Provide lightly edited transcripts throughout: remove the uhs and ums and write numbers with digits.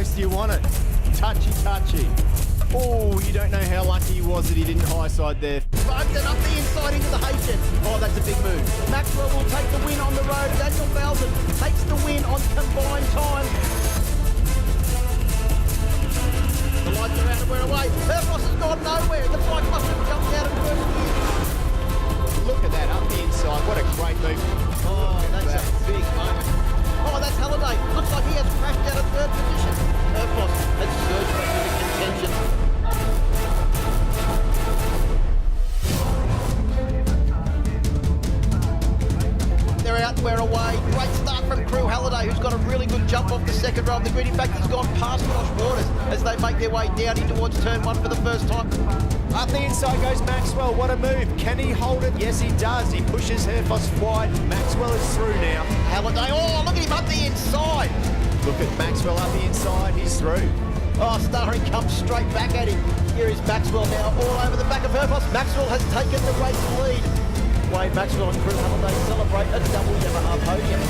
close do you want it? Touchy, touchy. Oh, you don't know how lucky he was that he didn't high side there. Bugged it up the inside into the Haitian. Oh, that's a big move. Maxwell will take the win on the road. Daniel Falzon takes the win on combined time. The lights are out and we're away. Herfrost has gone nowhere. The bike must have jumped out of first gear. Look at that up the inside. What a great move. Oh, that's a big moment. Oh, that's Halliday. Looks like he has crashed out of third position. Herfrost has surged back into contention. They're out, we're away. Great start from Crew Halliday, who's got a really good jump off the second row of the grid. In fact, he's gone past Josh Waters as they make their way down in towards turn one for the first time. Up the inside goes Maxwell. What a move. Can he hold it? Yes, he does. He pushes Herfrost wide. Maxwell is through now. Halliday, oh, look at him up the inside. Look at Maxwell up the inside. He's through. Oh, Starring comes straight back at him. Here is Maxwell now, all over the back of Herfrost. Maxwell has taken the race lead. Wade Maxwell and Crew Halliday celebrate a double Yamaha podium.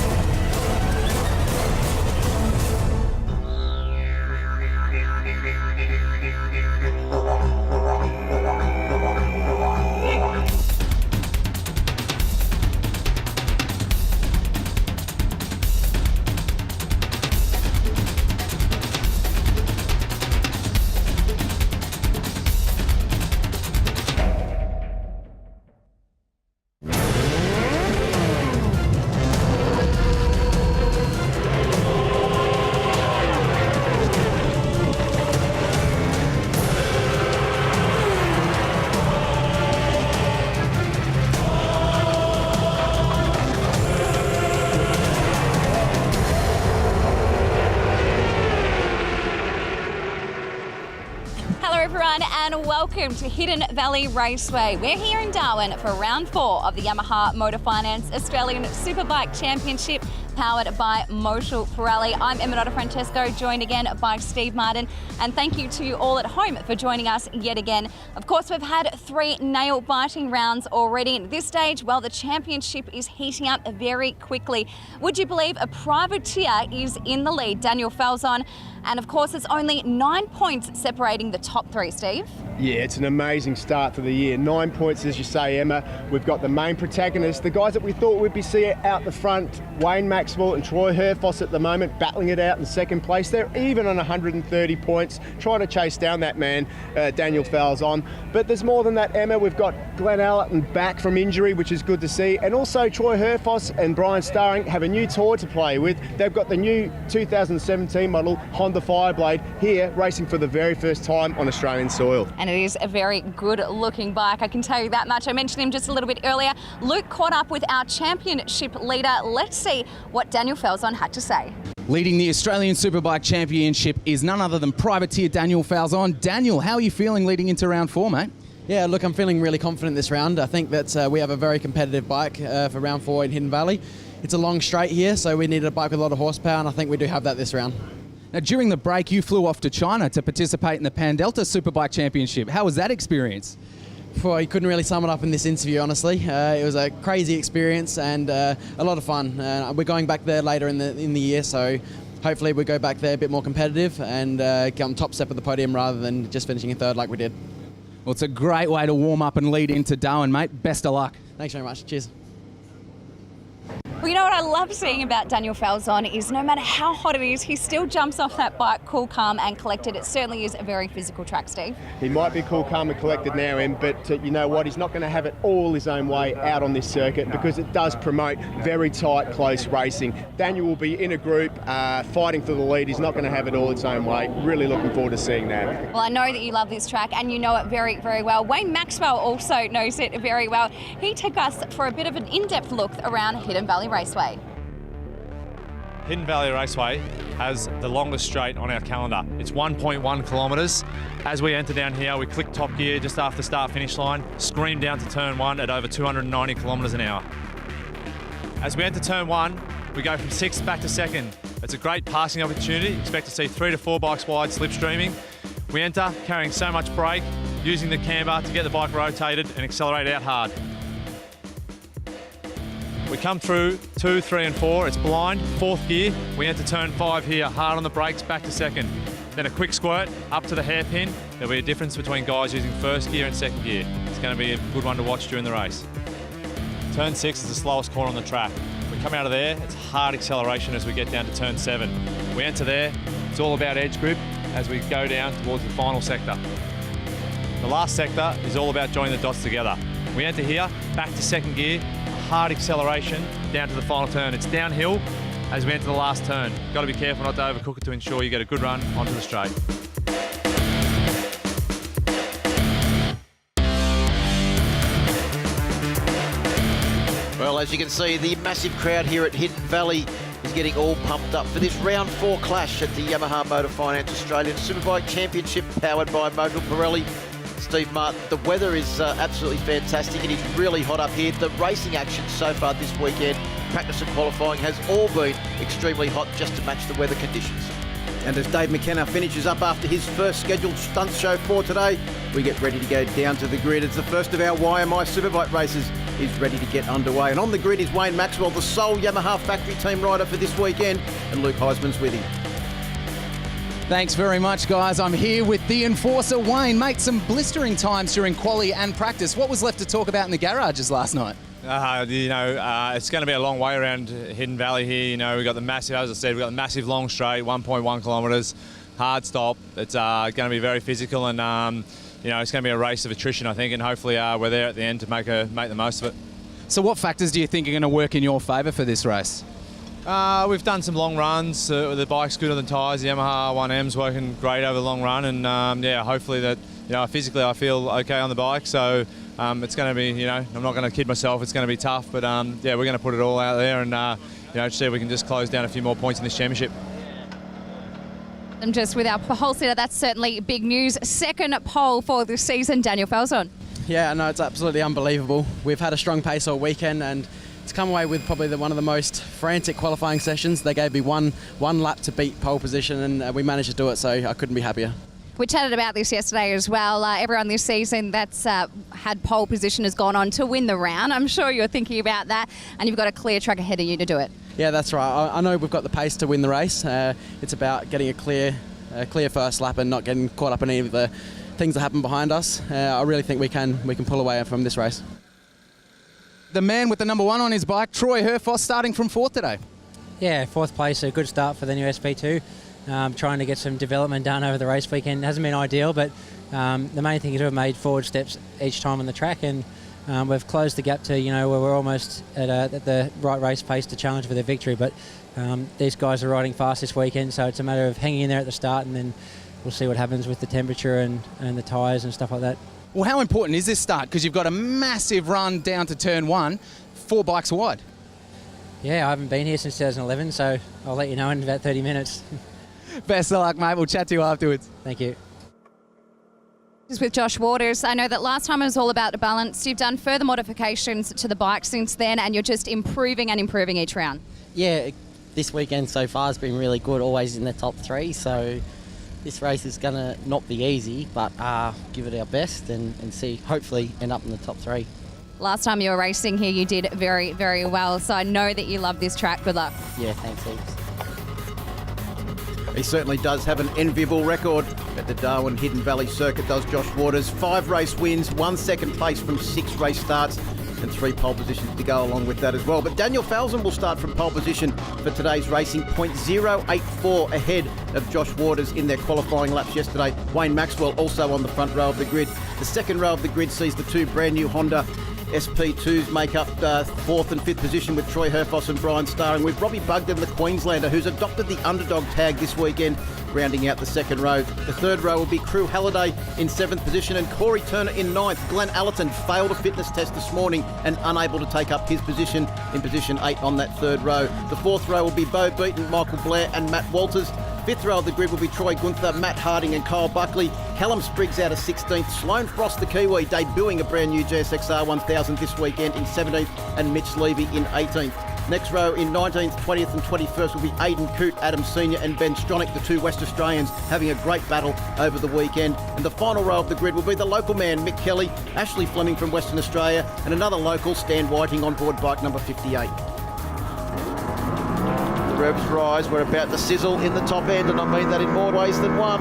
And welcome to Hidden Valley Raceway. We're here in Darwin for round 4 of the Yamaha Motor Finance Australian Superbike Championship, powered by Moshel Pirelli. I'm Emma Francesco, joined again by Steve Martin, and thank you to you all at home for joining us yet again. Of course, we've had 3 nail-biting rounds already, and at this stage, well, the championship is heating up very quickly. Would you believe a privateer is in the lead, Daniel Falzon, and of course, it's only 9 points separating the top 3, Steve. Yeah, it's an amazing start to the year. 9 points, as you say, Emma. We've got the main protagonists, the guys that we thought we'd be seeing out the front, Wayne Maxwell and Troy Herfrost at the moment, battling it out in second place. They're even on 130 points, trying to chase down that man, Daniel Falzon. But there's more than that, Emma. We've got Glenn Allerton back from injury, which is good to see. And also Troy Herfrost and Brian Starring have a new toy to play with. They've got the new 2017 model Honda Fireblade here, racing for the very first time on Australian soil. And it is a very good looking bike, I can tell you that much. I mentioned him just a little bit earlier. Luke caught up with our championship leader. Let's see what Daniel Falzon had to say. Leading the Australian Superbike Championship is none other than privateer Daniel Falzon. Daniel, how are you feeling leading into round 4, mate? Yeah, look, I'm feeling really confident this round. I think that we have a very competitive bike for round 4 in Hidden Valley. It's a long straight here, so we needed a bike with a lot of horsepower, and I think we do have that this round. Now, during the break, you flew off to China to participate in the Pan Delta Superbike Championship. How was that experience? Well, you couldn't really sum it up in this interview, honestly. It was a crazy experience and a lot of fun. We're going back there later in the year, so hopefully we go back there a bit more competitive and get on top step of the podium rather than just finishing in third like we did. Well, it's a great way to warm up and lead into Darwin, mate. Best of luck. Thanks very much. Cheers. Well, you know what I love seeing about Daniel Falzon is no matter how hot it is, he still jumps off that bike cool, calm and collected. It certainly is a very physical track, Steve. He might be cool, calm and collected now, Em, but you know what? He's not going to have it all his own way out on this circuit because it does promote very tight, close racing. Daniel will be in a group fighting for the lead. He's not going to have it all its own way. Really looking forward to seeing that. Well, I know that you love this track and you know it very, very well. Wayne Maxwell also knows it very well. He took us for a bit of an in-depth look around Hidden Valley Raceway. Hidden Valley Raceway has the longest straight on our calendar. It's 1.1 kilometres. As we enter down here, we click top gear just after start-finish line, scream down to turn 1 at over 290 kilometres an hour. As we enter turn 1, we go from 6th back to 2nd. It's a great passing opportunity. Expect to see 3 to 4 bikes wide slipstreaming. We enter carrying so much brake, using the camber to get the bike rotated and accelerate out hard. We come through 2, 3 and 4, it's blind, 4th gear. We enter turn 5 here, hard on the brakes, back to 2nd. then a quick squirt up to the hairpin. There'll be a difference between guys using first gear and second gear. It's going to be a good one to watch during the race. Turn 6 is the slowest corner on the track. We come out of there, it's hard acceleration as we get down to turn 7. We enter there, it's all about edge grip as we go down towards the final sector. The last sector is all about joining the dots together. We enter here, back to second gear, hard acceleration down to the final turn. It's downhill as we enter the last turn. Got to be careful not to overcook it to ensure you get a good run onto the straight. Well, as you can see, the massive crowd here at Hidden Valley is getting all pumped up for this round 4 clash at the Yamaha Motor Finance Australian Superbike Championship powered by Motul Pirelli. Steve Martin, the weather is absolutely fantastic. It is really hot up here. The racing action so far this weekend, practice and qualifying, has all been extremely hot just to match the weather conditions. And as Dave McKenna finishes up after his first scheduled stunt show for today, we get ready to go down to the grid as the first of our YMI Superbike races is ready to get underway. And on the grid is Wayne Maxwell, the sole Yamaha factory team rider for this weekend, and Luke Heisman's with him. Thanks very much, guys. I'm here with the enforcer, Wayne. Mate, some blistering times during quali and practice. What was left to talk about in the garages last night? It's going to be a long way around Hidden Valley here. We've got the massive, as I said, we've got the massive long straight, 1.1 kilometres, hard stop. It's going to be very physical and, it's going to be a race of attrition, I think, and hopefully we're there at the end to make the most of it. So what factors do you think are going to work in your favour for this race? We've done some long runs. The bike's good on the tyres. The Yamaha 1M's working great over the long run, and hopefully that physically I feel okay on the bike. So it's going to be, I'm not going to kid myself. It's going to be tough, but we're going to put it all out there and see if we can just close down a few more points in this championship. And just with our pole sitter, that's certainly big news. Second pole for the season, Daniel Falzon. Yeah, no, it's absolutely unbelievable. We've had a strong pace all weekend and it's come away with probably one of the most frantic qualifying sessions. They gave me one lap to beat pole position and we managed to do it, so I couldn't be happier. We chatted about this yesterday as well. Everyone this season that's had pole position has gone on to win the round. I'm sure you're thinking about that and you've got a clear track ahead of you to do it. Yeah, that's right. I know we've got the pace to win the race. It's about getting a clear first lap and not getting caught up in any of the things that happen behind us. I really think we can pull away from this race. The man with the number 1 on his bike, Troy Herfoss, starting from 4th today. Yeah, 4th place, a good start for the new SP2. Trying to get some development done over the race weekend. It hasn't been ideal, but the main thing is we've made forward steps each time on the track, and we've closed the gap to, where we're almost at the right race pace to challenge for the victory. But these guys are riding fast this weekend, so it's a matter of hanging in there at the start, and then we'll see what happens with the temperature and the tyres and stuff like that. Well, how important is this start? Because you've got a massive run down to turn 1, 4 bikes wide. Yeah, I haven't been here since 2011, so I'll let you know in about 30 minutes. Best of luck, mate. We'll chat to you afterwards. Thank you. Just with Josh Waters, I know that last time it was all about the balance. You've done further modifications to the bike since then, and you're just improving each round. Yeah, this weekend so far has been really good, always in the top 3, so this race is going to not be easy, but give it our best and see, hopefully end up in the top 3. Last time you were racing here, you did very, very well, so I know that you love this track. Good luck. Yeah, thanks heaps. He certainly does have an enviable record at the Darwin Hidden Valley Circuit, does Josh Waters. 5 race wins, 1 second place from 6 race starts, and 3 pole positions to go along with that as well. But Daniel Falzon will start from pole position for today's racing, 0.084 ahead of Josh Waters in their qualifying laps yesterday. Wayne Maxwell also on the front row of the grid. The second row of the grid sees the 2 brand new Honda SP2s make up 4th and 5th position with Troy Herfoss and Brian Starring, with Robbie Bugden, the Queenslander, who's adopted the underdog tag this weekend, rounding out the second row. The third row will be Crew Halliday in 7th position and Corey Turner in 9th. Glenn Allerton failed a fitness test this morning and unable to take up his position in position 8 on that third row. The 4th row will be Bo Beaton, Michael Blair and Matt Walters. 5th row of the grid will be Troy Gunther, Matt Harding and Kyle Buckley. Callum Spriggs out of 16th. Sloane Frost, the Kiwi, debuting a brand new GSXR 1000 this weekend in 17th, and Mitch Levy in 18th. Next row in 19th, 20th and 21st will be Aidan Coote, Adam Senior and Ben Stronach, the 2 West Australians, having a great battle over the weekend. And the final row of the grid will be the local man, Mick Kelly, Ashley Fleming from Western Australia, and another local, Stan Whiting, on board bike number 58. revs rise. We're about to sizzle in the top end, and I mean that in more ways than one.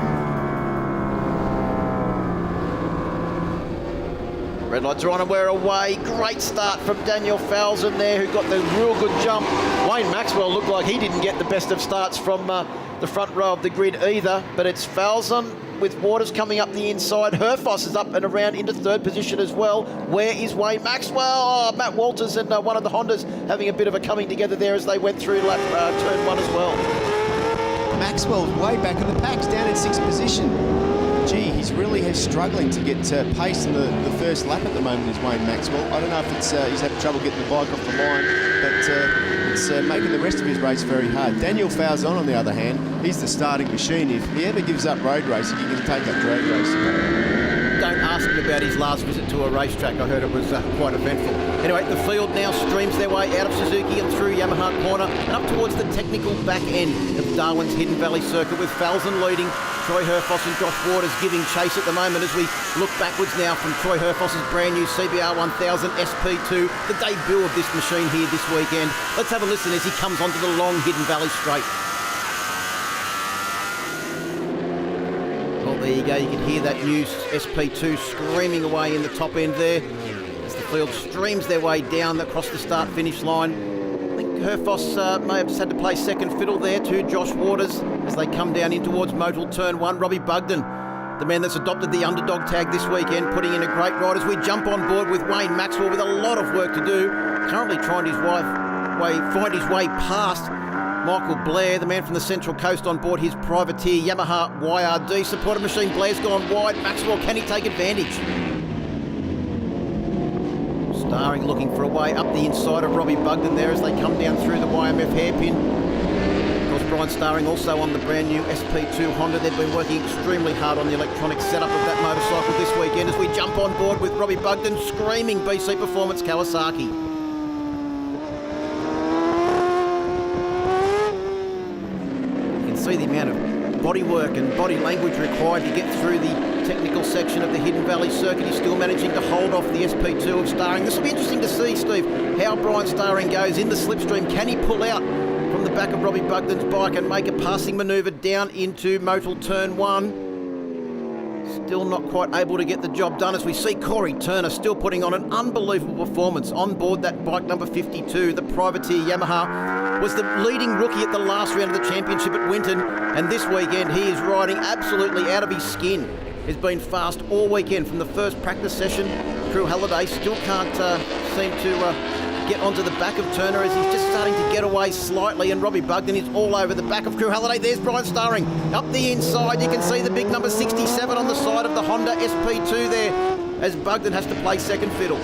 Red lights are on and we're away. Great start from Daniel Falzon there, who got the real good jump. Wayne Maxwell looked like he didn't get the best of starts from the front row of the grid either, but it's Falzon with Waters coming up the inside. Herfoss is up and around into third position as well. Where is Wayne Maxwell? Oh, Matt Walters and one of the Hondas having a bit of a coming together there as they went through turn one as well. Maxwell's way back in the packs, down in sixth position. Gee, he's really struggling to get pace in the first lap at the moment, is Wayne Maxwell. I don't know if it's he's having trouble getting the bike off the line, but it's making the rest of his race very hard. Daniel Falzon, on the other hand, he's the starting machine. If he ever gives up road racing, he can take up drag racing. Don't ask him about his last visit to a racetrack. I heard it was quite eventful. Anyway, the field now streams their way out of Suzuki and through Yamaha corner and up towards the technical back end of Darwin's Hidden Valley circuit, with Falzon leading, Troy Herfoss and Josh Waters giving chase at the moment as we look backwards now from Troy Herfoss's brand new CBR 1000 SP2, the debut of this machine here this weekend. Let's have a listen as he comes onto the long Hidden Valley straight. Well, there you go. You can hear that new SP2 screaming away in the top end there as the field streams their way down across the start-finish line. I think Herfoss may have just had to play second fiddle there to Josh Waters as they come down in towards Motul Turn 1. Robbie Bugden, the man that's adopted the underdog tag this weekend, putting in a great ride as we jump on board with Wayne Maxwell with a lot of work to do. Currently trying find his way past Michael Blair, the man from the Central Coast, on board his privateer Yamaha YRD supported machine. Blair's gone wide. Maxwell, can he take advantage? Starring looking for a way up the inside of Robbie Bugden there as they come down through the YMF hairpin. Of course, Brian Starring also on the brand new SP2 Honda. They've been working extremely hard on the electronic setup of that motorcycle this weekend as we jump on board with Robbie Bugden screaming BC Performance Kawasaki. See the amount of body work and body language required to get through the technical section of the Hidden Valley circuit. He's still managing to hold off the SP2 of Starring. This will be interesting to see, Steve, how Brian Starring goes in the slipstream. Can he pull out from the back of Robbie Bugden's bike and make a passing manoeuvre down into Motul Turn 1? Still not quite able to get the job done as we see Corey Turner still putting on an unbelievable performance on board that bike number 52, the privateer Yamaha. Was the leading rookie at the last round of the championship at Winton, and this weekend he is riding absolutely out of his skin. He's been fast all weekend from the first practice session. Crew Halliday still can't seem to get onto the back of Turner as he's just starting to get away slightly, and Robbie Bugden is all over the back of Crew Halliday. There's Brian Starring up the inside. You can see the big number 67 on the side of the Honda SP2 there as Bugden has to play second fiddle.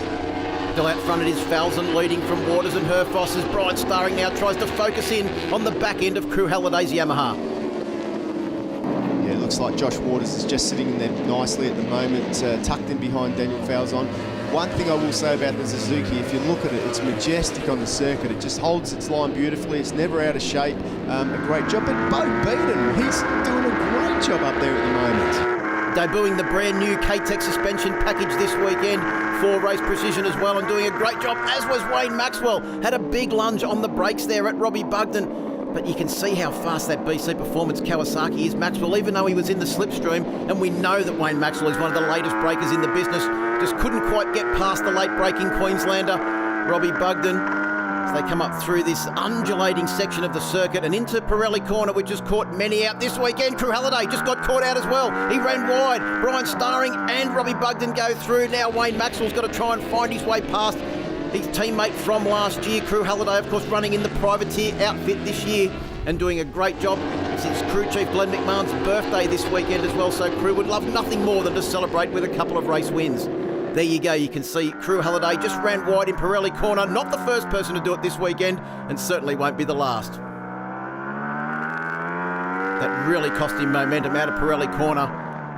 Still out front it is Falzon leading from Waters and Herfoss as Brian Starring now tries to focus in on the back end of Crew Halliday's Yamaha. Yeah, it looks like Josh Waters is just sitting in there nicely at the moment, tucked in behind Daniel Falzon. One thing I will say about the Suzuki, if you look at it, it's majestic on the circuit. It just holds its line beautifully. It's never out of shape. A great job. But Bo Beaton, he's doing a great job up there at the moment. Debuting the brand new K-Tech suspension package this weekend for Race Precision as well, and doing a great job, as was Wayne Maxwell. Had a big lunge on the brakes there at Robbie Bugden. But you can see how fast that BC Performance Kawasaki is. Maxwell, even though he was in the slipstream, and we know that Wayne Maxwell is one of the latest breakers in the business, just couldn't quite get past the late breaking Queenslander, Robbie Bugden, as they come up through this undulating section of the circuit and into Pirelli Corner, which has caught many out this weekend. Crew Halliday just got caught out as well. He ran wide. Brian Starring and Robbie Bugden go through. Now Wayne Maxwell's got to try and find his way past his teammate from last year. Crew Halliday, of course, running in the privateer outfit this year and doing a great job. It's his crew chief Glenn McMahon's birthday this weekend as well, so crew would love nothing more than to celebrate with a couple of race wins. There you go, you can see Crew Halliday just ran wide in Pirelli Corner. Not the first person to do it this weekend, and certainly won't be the last. That really cost him momentum out of Pirelli Corner,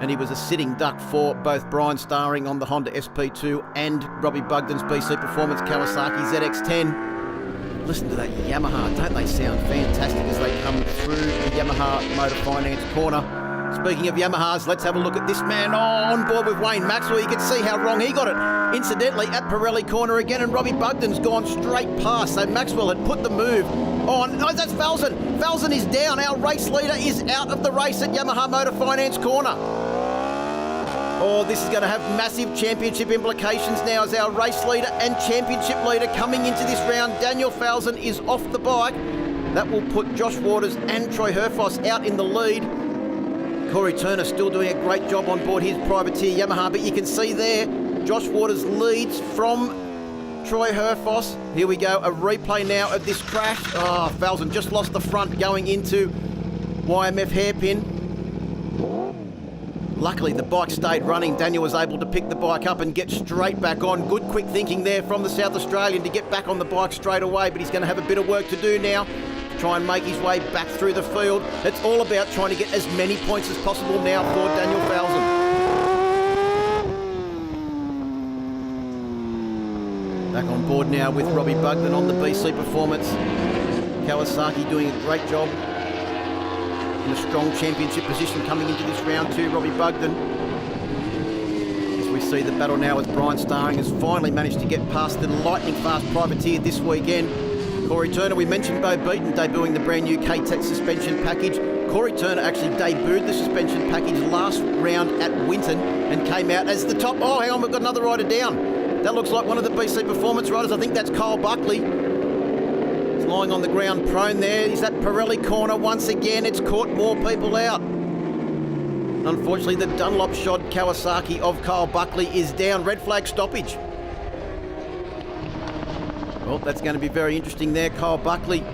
and he was a sitting duck for both Brian Starring on the Honda SP2 and Robbie Bugden's BC Performance Kawasaki ZX10. Listen to that Yamaha, don't they sound fantastic as they come through the Yamaha Motor Finance corner. Speaking of Yamahas, let's have a look at this man on board with Wayne Maxwell. You can see how wrong he got it. Incidentally, at Pirelli corner again, and Robbie Bugden's gone straight past. So Maxwell had put the move on. No, that's Falzon. Falzon is down. Our race leader is out of the race at Yamaha Motor Finance corner. Oh, this is going to have massive championship implications now as our race leader and championship leader coming into this round. Daniel Falzon is off the bike. That will put Josh Waters and Troy Herfoss out in the lead. Corey Turner still doing a great job on board his privateer Yamaha, but you can see there, Josh Waters leads from Troy Herfoss. Here we go, a replay now of this crash. Oh, Falzon just lost the front going into YMF Hairpin. Luckily, the bike stayed running. Daniel was able to pick the bike up and get straight back on. Good quick thinking there from the South Australian to get back on the bike straight away, but he's going to have a bit of work to do now. Try and make his way back through the field. It's all about trying to get as many points as possible now for Daniel Falzon. Back on board now with Robbie Bugden on the BC Performance. Kawasaki doing a great job in a strong championship position coming into this round too, Robbie Bugden. As we see the battle now as Brian Starring has finally managed to get past the lightning fast privateer this weekend. Corey Turner, we mentioned Bo Beaton debuting the brand new K-Tech suspension package. Corey Turner actually debuted the suspension package last round at Winton and came out as the top. Oh, hang on, we've got another rider down. That looks like one of the BC Performance riders. I think that's Kyle Buckley. He's lying on the ground prone there. He's at Pirelli corner once again. It's caught more people out. Unfortunately, the Dunlop shod Kawasaki of Kyle Buckley is down. Red flag stoppage. Well, that's going to be very interesting there. Kyle Buckley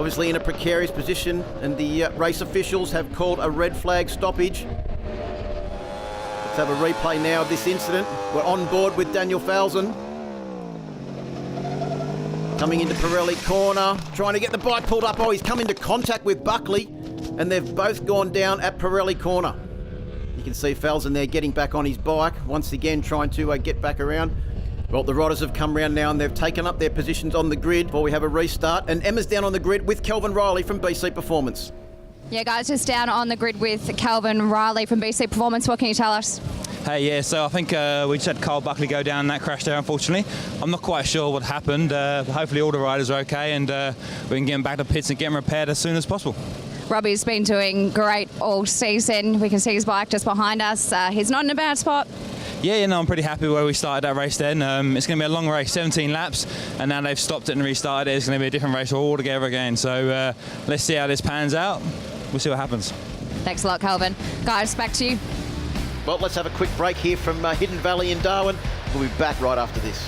obviously in a precarious position, and the race officials have called a red flag stoppage. Let's have a replay now of this incident. We're on board with Daniel Falzon. Coming into Pirelli corner, trying to get the bike pulled up. Oh, he's come into contact with Buckley, and they've both gone down at Pirelli corner. You can see Falzon there getting back on his bike, once again trying to get back around. Well, the riders have come round now and they've taken up their positions on the grid before we have a restart. And Emma's down on the grid with Kelvin Riley from BC Performance. Yeah, guys, just down on the grid with Calvin Riley from BC Performance. What can you tell us? Hey, yeah, so I think we just had Kyle Buckley go down in that crash there, unfortunately. I'm not quite sure what happened. Hopefully all the riders are okay and we can get them back to pits and get them repaired as soon as possible. Robbie's been doing great all season. We can see his bike just behind us. He's not in a bad spot. Yeah, no, I'm pretty happy where we started that race then. It's going to be a long race, 17 laps, and now they've stopped it and restarted it. It's going to be a different race altogether again. So let's see how this pans out. We'll see what happens. Thanks a lot, Calvin. Guys, back to you. Well, let's have a quick break here from Hidden Valley in Darwin. We'll be back right after this.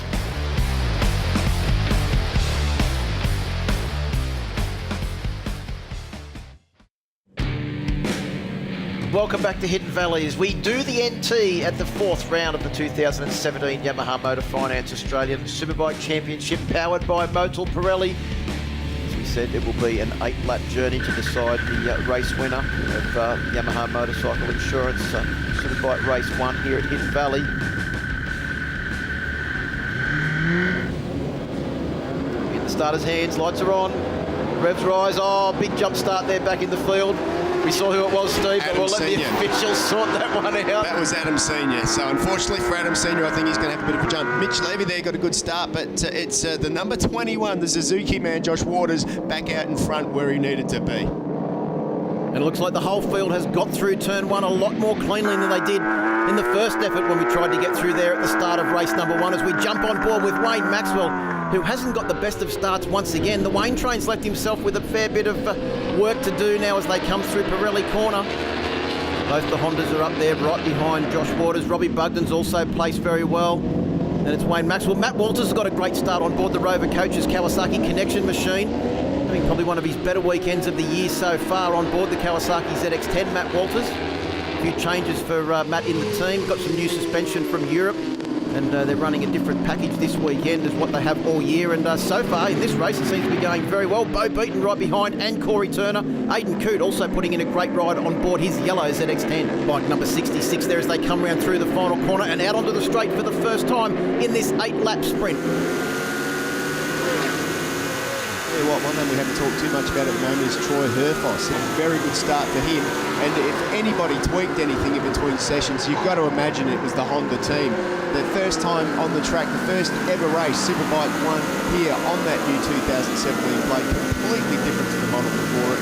Welcome back to Hidden Valley as we do the NT at the fourth round of the 2017 Yamaha Motor Finance Australian Superbike Championship powered by Motul Pirelli. As we said, it will be an 8-lap journey to decide the race winner of Yamaha Motorcycle Insurance Superbike Race 1 here at Hidden Valley. In the starter's hands, lights are on, revs rise. Oh, big jump start there back in the field. We saw who it was, Steve, but we'll let the officials sort that one out. That was Adam Senior. So unfortunately for Adam Senior, I think he's going to have a bit of a jump. Mitch Levy there got a good start, but it's the number 21, the Suzuki man, Josh Waters, back out in front where he needed to be. And it looks like the whole field has got through turn one a lot more cleanly than they did in the first effort when we tried to get through there at the start of race number one, as we jump on board with Wayne Maxwell, who hasn't got the best of starts once again. The Wayne train's left himself with a fair bit of work to do now as they come through Pirelli corner. Both the Hondas are up there right behind Josh Waters. Robbie Bugden's also placed very well. And it's Wayne Maxwell. Matt Walters has got a great start on board the Rover Coaches Kawasaki Connection machine. Having probably one of his better weekends of the year so far on board the Kawasaki ZX-10, Matt Walters. A few changes for Matt in the team. Got some new suspension from Europe. And they're running a different package this weekend as what they have all year. And so far in this race, it seems to be going very well. Bo Beaton right behind and Corey Turner. Aidan Coote also putting in a great ride on board his yellow ZX-10. Bike number 66 there as they come round through the final corner and out onto the straight for the first time in this 8-lap sprint. tell you what, one name we haven't talked too much about at the moment is Troy Herfoss. A very good start for him. And if anybody tweaked anything in between sessions, you've got to imagine it was the Honda team. The first time on the track, the first ever race Superbike won here on that new 2017 plate, completely different to the model before it.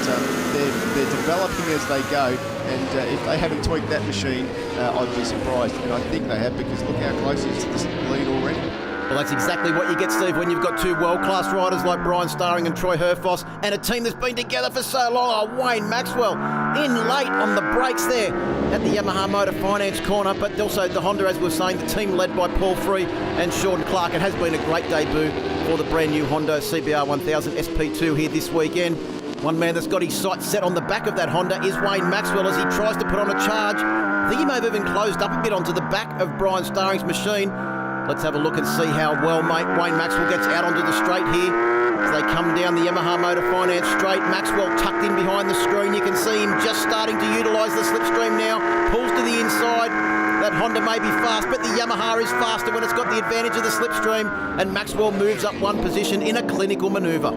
They're developing as they go, and if they haven't tweaked that machine, I'd be surprised. And I think they have, because look how close he is to the lead already. Well, that's exactly what you get, Steve, when you've got two world-class riders like Brian Starring and Troy Herfoss, and a team that's been together for so long. Oh, Wayne Maxwell in late on the brakes there at the Yamaha Motor Finance corner, but also the Honda, as we were saying, the team led by Paul Free and Sean Clark. It has been a great debut for the brand new Honda CBR 1000 SP2 here this weekend. One man that's got his sights set on the back of that Honda is Wayne Maxwell as he tries to put on a charge. I think he may have even closed up a bit onto the back of Brian Starring's machine. Let's have a look and see how well Wayne Maxwell gets out onto the straight here. As they come down the Yamaha Motor Finance straight, Maxwell tucked in behind the screen. You can see him just starting to utilise the slipstream now. Pulls to the inside. That Honda may be fast, but the Yamaha is faster when it's got the advantage of the slipstream. And Maxwell moves up one position in a clinical manoeuvre.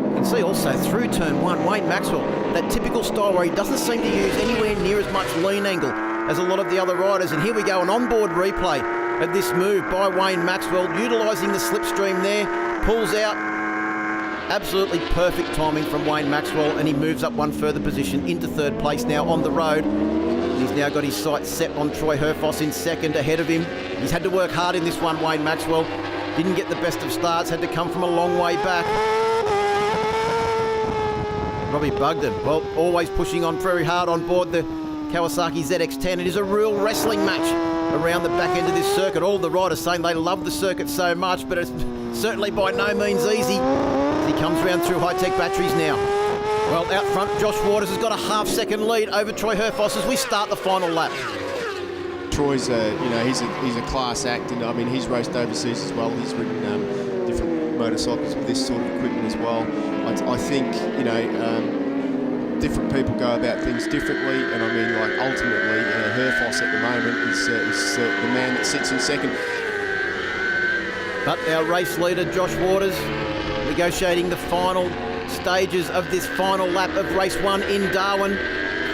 You can see also through turn one, Wayne Maxwell, that typical style where he doesn't seem to use anywhere near as much lean angle as a lot of the other riders. And here we go, an onboard replay of this move by Wayne Maxwell, utilising the slipstream there, pulls out. Absolutely perfect timing from Wayne Maxwell, and he moves up one further position into third place now on the road. He's now got his sights set on Troy Herfoss in second ahead of him. He's had to work hard in this one, Wayne Maxwell. Didn't get the best of starts, had to come from a long way back. Robbie Bugden, well, always pushing on very hard on board the Kawasaki ZX-10. It is a real wrestling match around the back end of this circuit. All the riders saying they love the circuit so much, but it's certainly by no means easy. He comes round through high-tech batteries now. Well, out front, Josh Waters has got a half-second lead over Troy Herfoss as we start the final lap. Troy's, he's a class act, and I mean he's raced overseas as well. He's ridden different motorcycles with this sort of equipment as well. I think different people go about things differently, and I mean, like, ultimately, Herfoss at the moment is the man that sits in second. But our race leader, Josh Waters, negotiating the final stages of this final lap of race one in Darwin.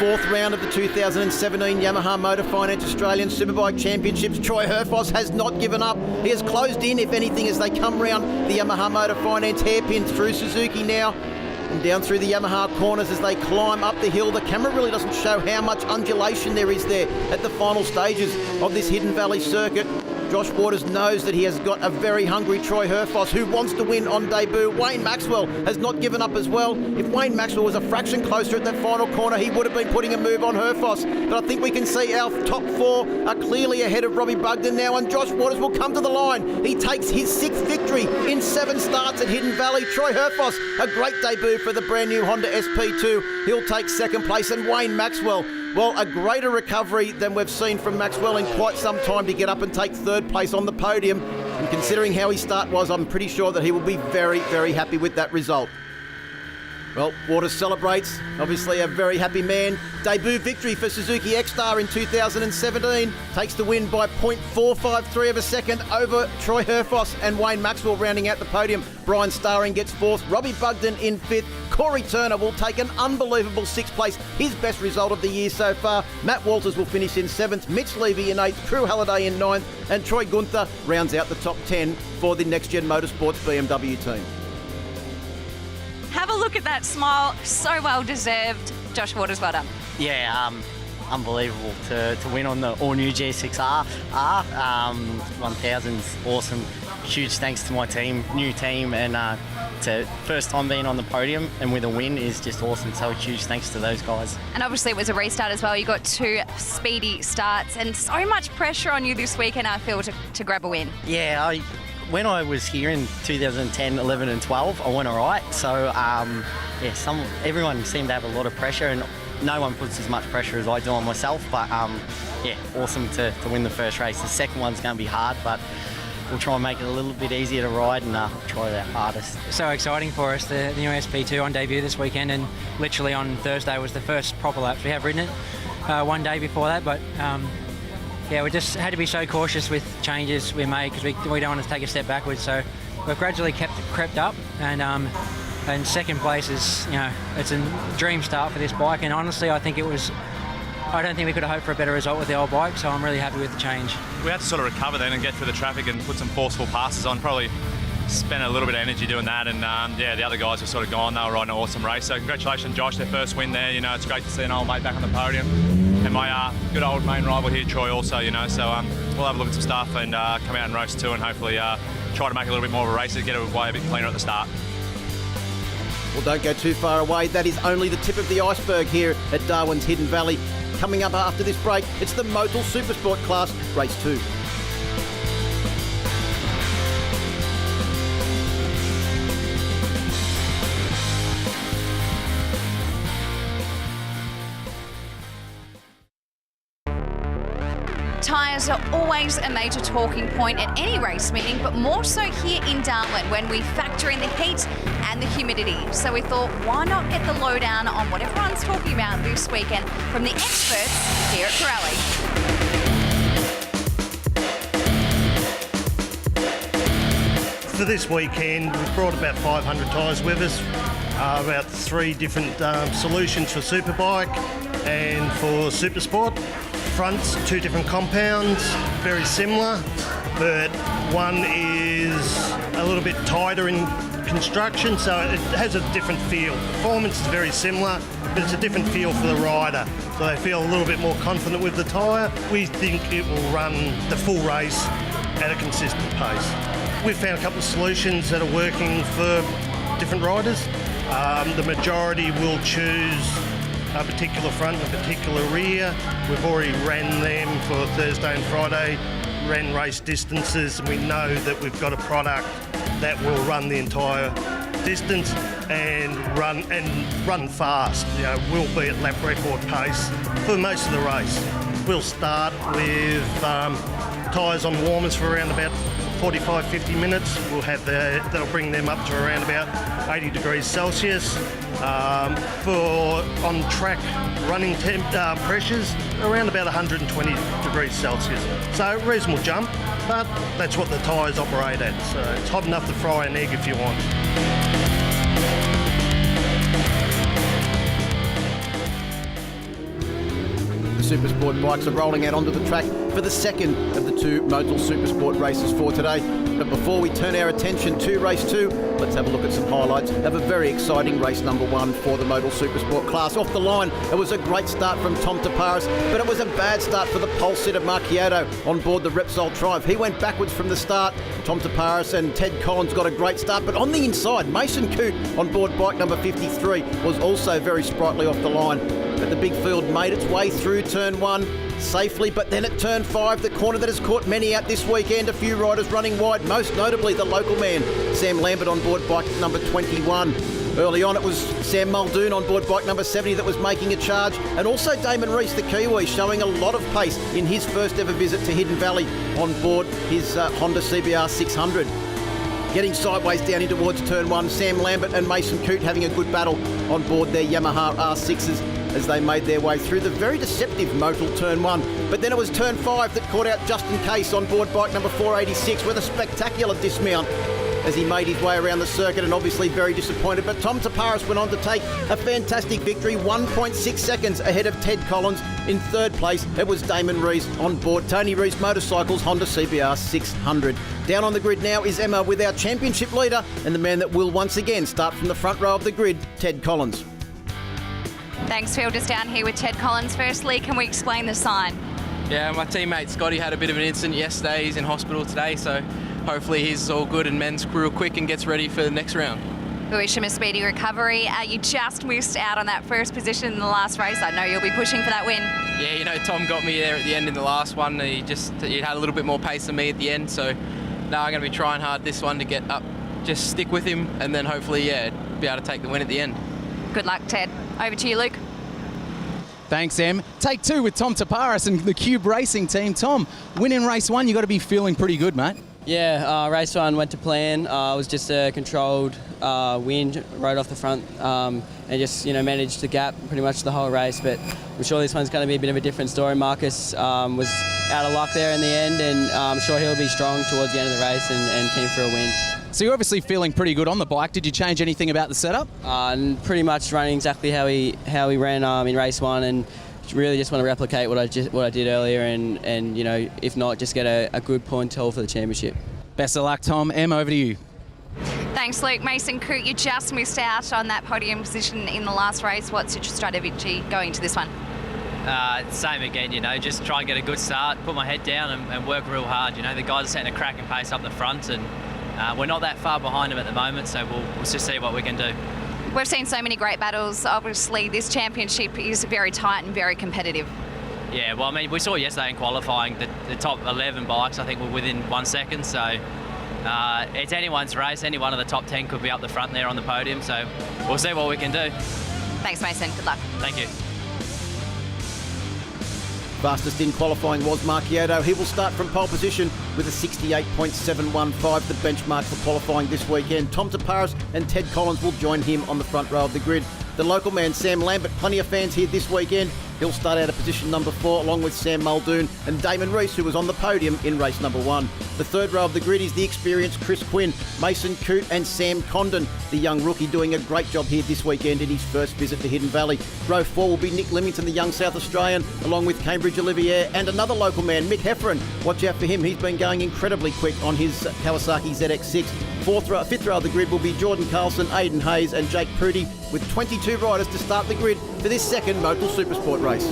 Fourth round of the 2017 Yamaha Motor Finance Australian Superbike Championships. Troy Herfoss has not given up. He has closed in, if anything, as they come round the Yamaha Motor Finance hairpin through Suzuki now, and down through the Yamaha corners as they climb up the hill. The camera really doesn't show how much undulation there is there at the final stages of this Hidden Valley circuit. Josh Waters knows that he has got a very hungry Troy Herfoss who wants to win on debut. Wayne Maxwell has not given up as well. If Wayne Maxwell was a fraction closer at that final corner, he would have been putting a move on Herfoss. But I think we can see our top four are clearly ahead of Robbie Bugden now, and Josh Waters will come to the line. He takes his sixth victory in 7 starts at Hidden Valley. Troy Herfoss, a great debut for the brand new Honda SP2. He'll take second place, and Wayne Maxwell, well, a greater recovery than we've seen from Maxwell in quite some time to get up and take third place on the podium. And considering how his start was, I'm pretty sure that he will be very, very happy with that result. Well, Waters celebrates. Obviously a very happy man. Debut victory for Suzuki X-Star in 2017. Takes the win by 0.453 of a second over Troy Herfoss, and Wayne Maxwell rounding out the podium. Brian Starring gets fourth. Robbie Bugden in fifth. Corey Turner will take an unbelievable sixth place, his best result of the year so far. Matt Walters will finish in seventh. Mitch Levy in eighth. Crew Halliday in ninth. And Troy Gunther rounds out the top 10 for the Next Gen Motorsports BMW team. Have a look at that smile. So well deserved. Josh Waters, well done. Yeah, unbelievable to win on the all-new G6R. 1000's awesome. Huge thanks to my team, new team, and to first time being on the podium and with a win is just awesome. So huge thanks to those guys. And obviously it was a restart as well. You got 2 speedy starts and so much pressure on you this weekend, I feel, to grab a win. Yeah, when I was here in 2010, 11 and 12, I went all right. So, everyone seemed to have a lot of pressure, and no one puts as much pressure as I do on myself. But, awesome to win the first race. The second one's going to be hard, but we'll try and make it a little bit easier to ride and try our hardest. So exciting for us, the new SP2 on debut this weekend, and literally on Thursday was the first proper laps. We have ridden it one day before that, but we just had to be so cautious with changes we made because we don't want to take a step backwards. So we've gradually crept up, and second place is, it's a dream start for this bike. And honestly, I don't think we could have hoped for a better result with the old bike, so I'm really happy with the change. We had to sort of recover then and get through the traffic and put some forceful passes on. Probably spent a little bit of energy doing that, and the other guys were sort of gone. They were riding an awesome race. So congratulations, Josh, their first win there. It's great to see an old mate back on the podium, and my good old main rival here, Troy, also. So we'll have a look at some stuff and come out and race too, and hopefully try to make a little bit more of a race to get it away a bit cleaner at the start. Well, don't go too far away. That is only the tip of the iceberg here at Darwin's Hidden Valley. Coming up after this break, it's the Motul Supersport class, race 2. Tyres are always a major talking point at any race meeting, but more so here in Darwin when we factor in the heat and the humidity. So we thought, why not get the lowdown on what everyone's talking about this weekend from the experts here at Pirelli. For this weekend, we've brought about 500 tyres with us, about 3 different solutions for Superbike and for Supersport. Fronts, 2 different compounds, very similar, but one is a little bit tighter in construction, so it has a different feel. Performance is very similar, but it's a different feel for the rider, so they feel a little bit more confident with the tyre. We think it will run the full race at a consistent pace. We've found a couple of solutions that are working for different riders. The majority will choose a particular front and a particular rear. We've already ran them for Thursday and Friday, ran race distances, and we know that we've got a product that will run the entire distance and run fast. We'll be at lap record pace for most of the race. We'll start with tyres on warmers for around about 45-50 minutes. We'll have that'll bring them up to around about 80 degrees Celsius. For on-track running pressures, around about 120 degrees Celsius. So reasonable jump, but that's what the tyres operate at. So it's hot enough to fry an egg if you want. The Supersport bikes are rolling out onto the track for the second of the 2 Motul Supersport races for today. But before we turn our attention to race 2, let's have a look at some highlights of a very exciting race number 1 for the Motul Supersport class. Off the line, it was a great start from Tom Taparis, but it was a bad start for the pole sitter Marchiotto on board the Repsol Triumph. He went backwards from the start. Tom Taparis and Ted Collins got a great start, but on the inside, Mason Coote on board bike number 53 was also very sprightly off the line. But the big field made its way through turn 1 safely, but then at turn 5, the corner that has caught many out this weekend, a few riders running wide, most notably the local man, Sam Lambert on board bike number 21. Early on, it was Sam Muldoon on board bike number 70 that was making a charge, and also Damon Rees, the Kiwi, showing a lot of pace in his first ever visit to Hidden Valley on board his Honda CBR 600. Getting sideways down in towards turn 1, Sam Lambert and Mason Coote having a good battle on board their Yamaha R6s as they made their way through the very deceptive Motul turn 1. But then it was turn 5 that caught out Justin Case on board bike number 486 with a spectacular dismount as he made his way around the circuit, and obviously very disappointed. But Tom Taparis went on to take a fantastic victory, 1.6 seconds ahead of Ted Collins. In third place, it was Damon Rees on board Tony Rees Motorcycles Honda CBR 600. Down on the grid now is Emma with our championship leader and the man that will once again start from the front row of the grid, Ted Collins. Thanks, Phil. Just down here with Ted Collins. Firstly, can we explain the sign? Yeah, my teammate Scotty had a bit of an incident yesterday. He's in hospital today, so hopefully he's all good and mends real quick and gets ready for the next round. We wish him a speedy recovery. You just missed out on that first position in the last race. I know you'll be pushing for that win. Yeah, Tom got me there at the end in the last one. He had a little bit more pace than me at the end, so now I'm going to be trying hard this one to get up. Just stick with him and then hopefully, be able to take the win at the end. Good luck, Ted. Over to you, Luke. Thanks, Em. Take 2 with Tom Taparis and the Cube Racing team. Tom, winning race 1, you got to be feeling pretty good, mate. Yeah, race 1 went to plan. It was just a controlled wind, rode off the front and just managed the gap pretty much the whole race. But I'm sure this one's going to be a bit of a different story. Marcus was out of luck there in the end, and I'm sure he'll be strong towards the end of the race and keen for a win. So you're obviously feeling pretty good on the bike. Did you change anything about the setup? And pretty much running exactly how he ran in race 1, and really just want to replicate what I did earlier, and you know, if not, just get a good point total for the championship. Best of luck, Tom. Em, over to you. Thanks, Luke. Mason Coote, you just missed out on that podium position in the last race. What's your strategy going into this one? Same again, you know, just try and get a good start, put my head down and work real hard. You know, the guys are setting a cracking pace up the front, and we're not that far behind them at the moment, so we'll just see what we can do. We've seen so many great battles. Obviously, this championship is very tight and very competitive. Yeah, well, I mean, we saw yesterday in qualifying the top 11 bikes, I think, were within 1 second, so it's anyone's race. Any one of the top 10 could be up the front there on the podium, so we'll see what we can do. Thanks, Mason. Good luck. Thank you. Fastest in qualifying was Marchiotto. He will start from pole position with a 68.715, the benchmark for qualifying this weekend. Tom Taparis and Ted Collins will join him on the front row of the grid. The local man, Sam Lambert, plenty of fans here this weekend. He'll start out at position number 4, along with Sam Muldoon and Damon Rees, who was on the podium in race number 1. The third row of the grid is the experienced Chris Quinn, Mason Coote and Sam Condon, the young rookie doing a great job here this weekend in his first visit to Hidden Valley. Row 4 will be Nick Limington, the young South Australian, along with Cambridge Olivier and another local man, Mick Hefferon. Watch out for him. He's been going incredibly quick on his Kawasaki ZX6. Fifth row of the grid will be Jordan Carlson, Aidan Hayes and Jake Prudy, with 22 riders to start the grid for this second Motul Supersport race.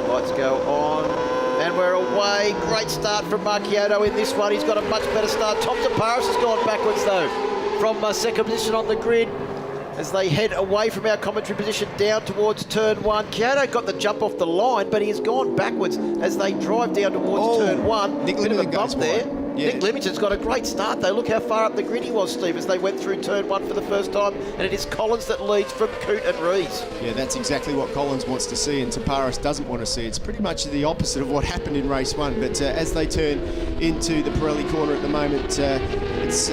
Lights go on, and we're away. Great start from Marchiotto in this one. He's got a much better start. Tom Taparis has gone backwards though, from second position on the grid as they head away from our commentary position down towards turn 1. Kyoto got the jump off the line, but he has gone backwards as they drive down towards turn 1. Nick Bit of a Limington bump goes there. wide. Yeah. Nick Limington's got a great start though. Look how far up the grid he was, Steve, as they went through turn 1 for the first time, and it is Collins that leads from Coote and Rees. Yeah, that's exactly what Collins wants to see and Taparis doesn't want to see. It's pretty much the opposite of what happened in race 1, but as they turn into the Pirelli corner at the moment, it's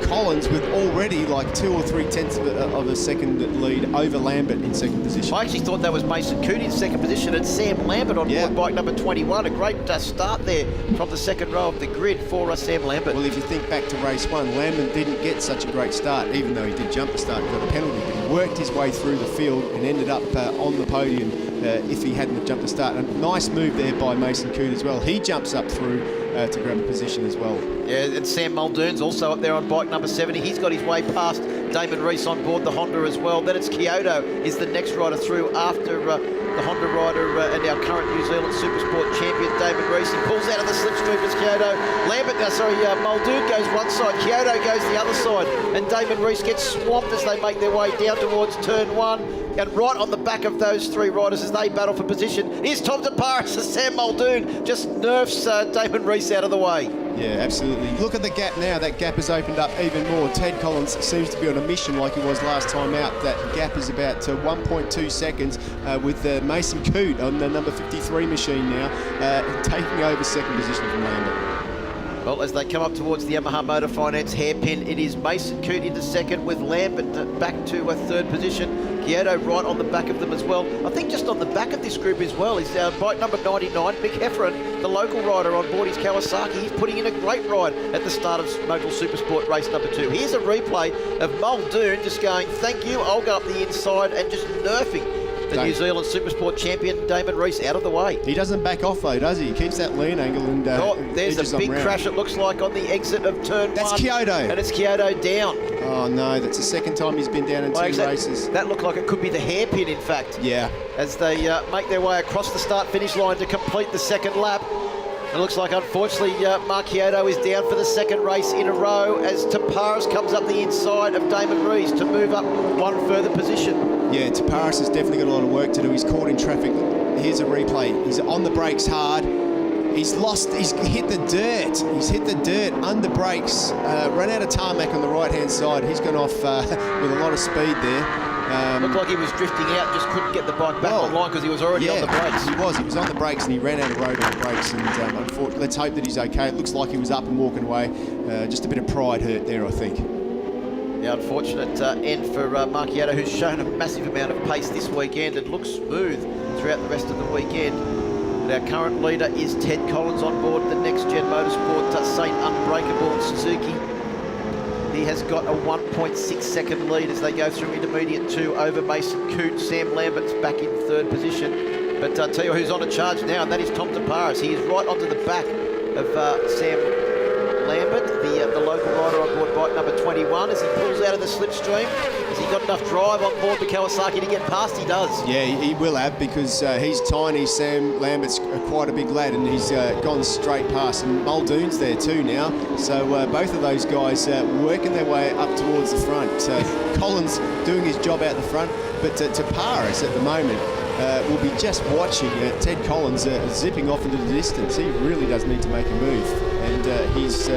Collins with already like 2 or 3 tenths of a second lead over Lambert in second position. I actually thought that was Mason Coote in second position and Sam Lambert on board bike number 21. A great start there from the second row of the grid for Sam Lambert. Well, if you think back to race 1, Lambert didn't get such a great start, even though he did jump the start and got a penalty, but he worked his way through the field and ended up on the podium if he hadn't jumped the start. A nice move there by Mason Coote as well. He jumps up through to grab a position as well. Yeah, and Sam Muldoon's also up there on bike number 70. He's got his way past Damon Rees on board the Honda as well. Then it's Kyoto is the next rider through after the Honda rider and our current New Zealand Supersport champion, Damon Rees. He pulls out of the slipstream as Kyoto. Muldoon goes one side, Kyoto goes the other side, and Damon Rees gets swamped as they make their way down towards turn 1. And right on the back of those 3 riders as they battle for position is Tom Taparis as Sam Muldoon just nerfs Damon Rees out of the way. Yeah, absolutely. Look at the gap now. That gap has opened up even more. Ted Collins seems to be on a mission like he was last time out. That gap is about 1.2 seconds with Mason Coote on the number 53 machine now, taking over second position from Lambert. Well, as they come up towards the Yamaha Motor Finance hairpin, it is Mason Coote into second with Lambert back to a third position. Kyoto right on the back of them as well. I think just on the back of this group as well is bike number 99, Mick Hefferon, the local rider on board his Kawasaki. He's putting in a great ride at the start of Motul Supersport race number 2. Here's a replay of Muldoon just going, thank you, I'll go up the inside, and just nerfing the New Zealand Supersport champion, Damon Rees, out of the way. He doesn't back off though, does he? He keeps that lean angle and there's a big crash, it looks like, on the exit of turn 1. That's Kyoto. And it's Kyoto down. Oh no, that's the second time he's been down in 2 races. That looked like it could be the hairpin, in fact. Yeah. As they make their way across the start-finish line to complete the second lap. It looks like, unfortunately, Marchiotto is down for the second race in a row as Taparis comes up the inside of Damon Rees to move up 1 further position. Yeah, Taparis has definitely got a lot of work to do. He's caught in traffic. Here's a replay. He's on the brakes hard. He's hit the dirt. He's hit the dirt under brakes. Ran out of tarmac on the right-hand side. He's gone off with a lot of speed there. Looked like he was drifting out, just couldn't get the bike back online because he was already on the brakes. He was on the brakes and he ran out of road on the brakes, and unfortunately, let's hope that he's okay. It looks like he was up and walking away. Just a bit of pride hurt there, I think. The unfortunate end for Marchiotto, who's shown a massive amount of pace this weekend and looks smooth throughout the rest of the weekend. But our current leader is Ted Collins on board the Next Gen Motorsport Saint Unbreakable Suzuki. He has got a 1.6 second lead as they go through intermediate 2 over Mason Coote. Sam Lambert's back in 3rd position. But I'll tell you who's on a charge now, and that is Tom Taparis. He is right onto the back of Sam Lambert, the local rider on board bike number 21, as he pulls out of the slipstream. Has he got enough drive on board the Kawasaki to get past? He does. Yeah, he will have, because he's tiny. Sam Lambert's quite a big lad, and he's gone straight past. And Muldoon's there too now. So both of those guys working their way up towards the front. Collins doing his job out the front, but Taparis at the moment will be just watching Ted Collins zipping off into the distance. He really does need to make a move, and he's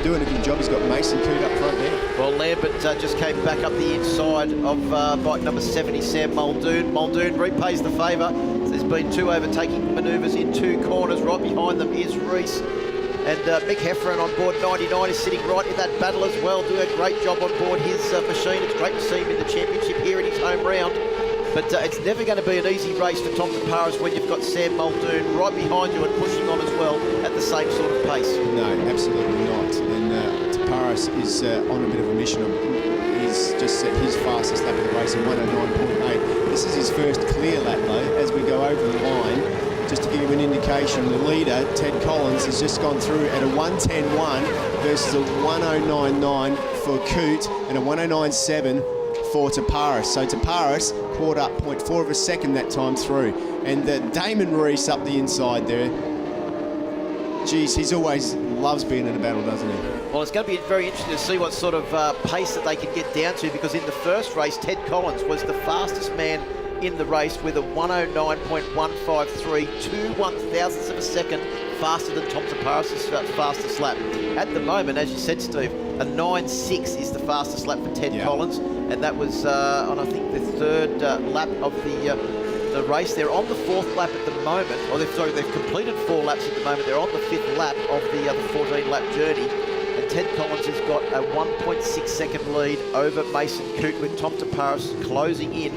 doing a good job. He's got Mason Coote up front there. Well, Lambert just came back up the inside of bike number 70, Sam Muldoon. Muldoon repays the favour. There's been 2 overtaking manoeuvres in 2 corners. Right behind them is Reese. And Mick Hefferon on board 99 is sitting right in that battle as well, doing a great job on board his machine. It's great to see him in the championship here in his home round. But it's never going to be an easy race for Tom Taparis when you've got Sam Muldoon right behind you and pushing on as well at the same sort of pace. No, absolutely not. And Taparis is on a bit of a mission. He's just set his fastest lap of the race in 109.8. This is his first clear lap though, as we go over the line. Just to give you an indication, the leader, Ted Collins, has just gone through at a 110.1 versus a 109.9 for Coote and a 109.7 for Taparis. So Taparis caught up 0.4 of a second that time through. And Damon Reese up the inside there. Geez, he's always loves being in a battle, doesn't he? Well, it's going to be very interesting to see what sort of pace that they can get down to, because in the first race, Ted Collins was the fastest man in the race with a 109.153, 2 1,000ths of a second faster than Tom Taparis' fastest lap. At the moment, as you said, Steve, a 9.6 is the fastest lap for Ted Collins, and that was on, I think, the 3rd lap of the race. They're on the 4th lap at the moment, or they've completed 4 laps at the moment. They're on the 5th lap of the 14-lap journey. And Ted Collins has got a 1.6 second lead over Mason Coote, with Tom Taparis closing in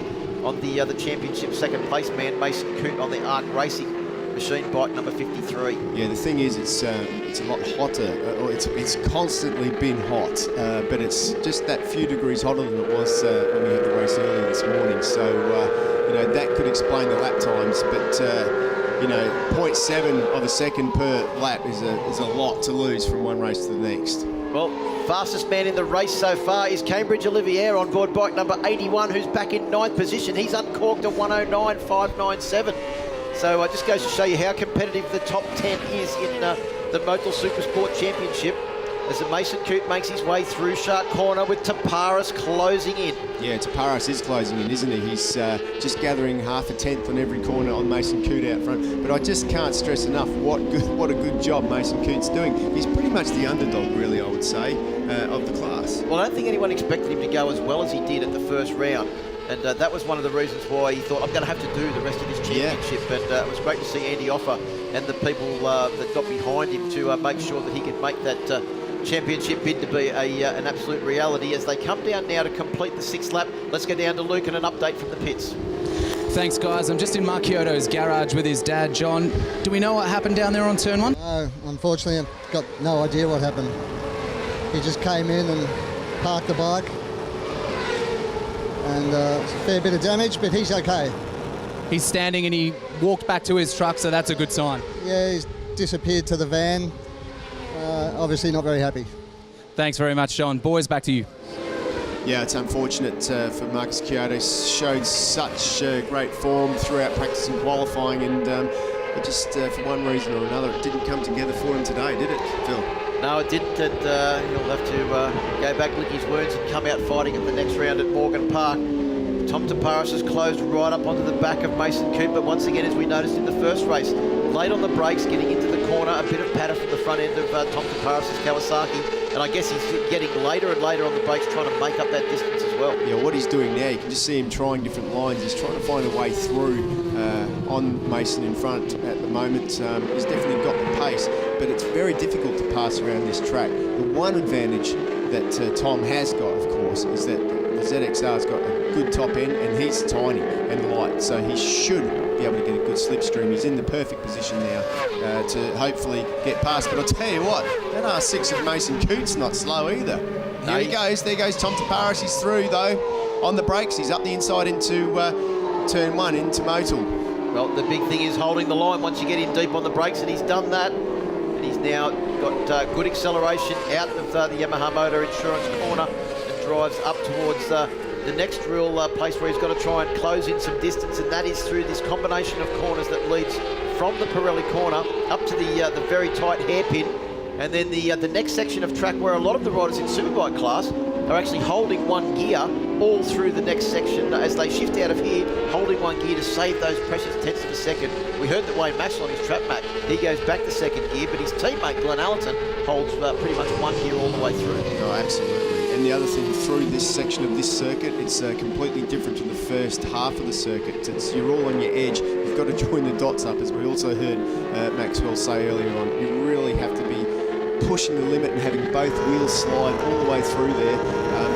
on the championship second place man, Mason Coote, on the Arc Racing machine bike number 53. Yeah, the thing is, it's a lot hotter. It's constantly been hot, but it's just that few degrees hotter than it was when we had the race earlier this morning. So, you know, that could explain the lap times, but you know, 0.7 of a second per lap is a lot to lose from one race to the next. Well, fastest man in the race so far is Cambridge Olivier on board bike number 81, who's back in 9th position. He's uncorked a 109.597. So it just goes to show you how competitive the top 10 is in the Motul Supersport Championship, as the Mason Coote makes his way through Shark Corner with Taparis closing in. Yeah, Taparis is closing in, isn't he? He's just gathering half a tenth on every corner on Mason Coote out front. But I just can't stress enough what a good job Mason Coote's doing. He's pretty much the underdog, really, I would say, of the class. Well, I don't think anyone expected him to go as well as he did at the first round. And that was one of the reasons why he thought, I'm going to have to do the rest of this championship. Yeah. And it was great to see Andy Offer and the people that got behind him to make sure that he could make that championship bid to be an absolute reality. As they come down now to complete the 6th lap, let's go down to Luke and an update from the pits. Thanks, guys. I'm just in Mark Kyoto's garage with his dad, John. Do we know what happened down there on turn 1? No, unfortunately, I've got no idea what happened. He just came in and parked the bike. And it's a fair bit of damage, but he's okay. He's standing and he walked back to his truck, so that's a good sign. Yeah, he's disappeared to the van. Obviously not very happy. Thanks very much, John. Boys, back to you. Yeah, it's unfortunate for Marcus Kyoto. Showed such great form throughout practice and qualifying, and it just, for one reason or another, it didn't come together for him today, did it, Phil? No, it didn't, and he'll have to go back, lick his wounds, and come out fighting at the next round at Morgan Park. Tom Taparis has closed right up onto the back of Mason Coote, but once again, as we noticed in the first race, late on the brakes, getting into the corner, a bit of patter from the front end of Tom Taparis' Kawasaki, and I guess he's getting later and later on the brakes, trying to make up that distance as well. Yeah, what he's doing now, you can just see him trying different lines. He's trying to find a way through on Mason in front at the moment. He's definitely got the pace, but it's very difficult to pass around this track. The one advantage that Tom has got, of course, is that the ZXR's got a good top end, and he's tiny and light, so he should be able to get a good slipstream. He's in the perfect position now to hopefully get past. But I'll tell you what, that R6 of Mason Coote's not slow either. Here he goes. There goes Tom Taparis. He's through, though, on the brakes. He's up the inside into turn 1, into Motul. Well, the big thing is holding the line once you get in deep on the brakes, and he's done that. And he's now got good acceleration out of the Yamaha Motor Insurance corner and drives up towards the next real place where he's got to try and close in some distance, and that is through this combination of corners that leads from the Pirelli corner up to the very tight hairpin, and then the next section of track where a lot of the riders in Superbike class are actually holding one gear all through the next section as they shift out of here, holding one gear to save those precious tenths of a second. We heard that Wayne Maxwell on his trap map, he goes back to second gear, but his teammate Glenn Allerton holds pretty much one gear all the way through. Oh, absolutely. And the other thing, through this section of this circuit, it's completely different to the first half of the circuit. You're all on your edge. You've got to join the dots up, as we also heard Maxwell say earlier on. You really have to be pushing the limit and having both wheels slide all the way through there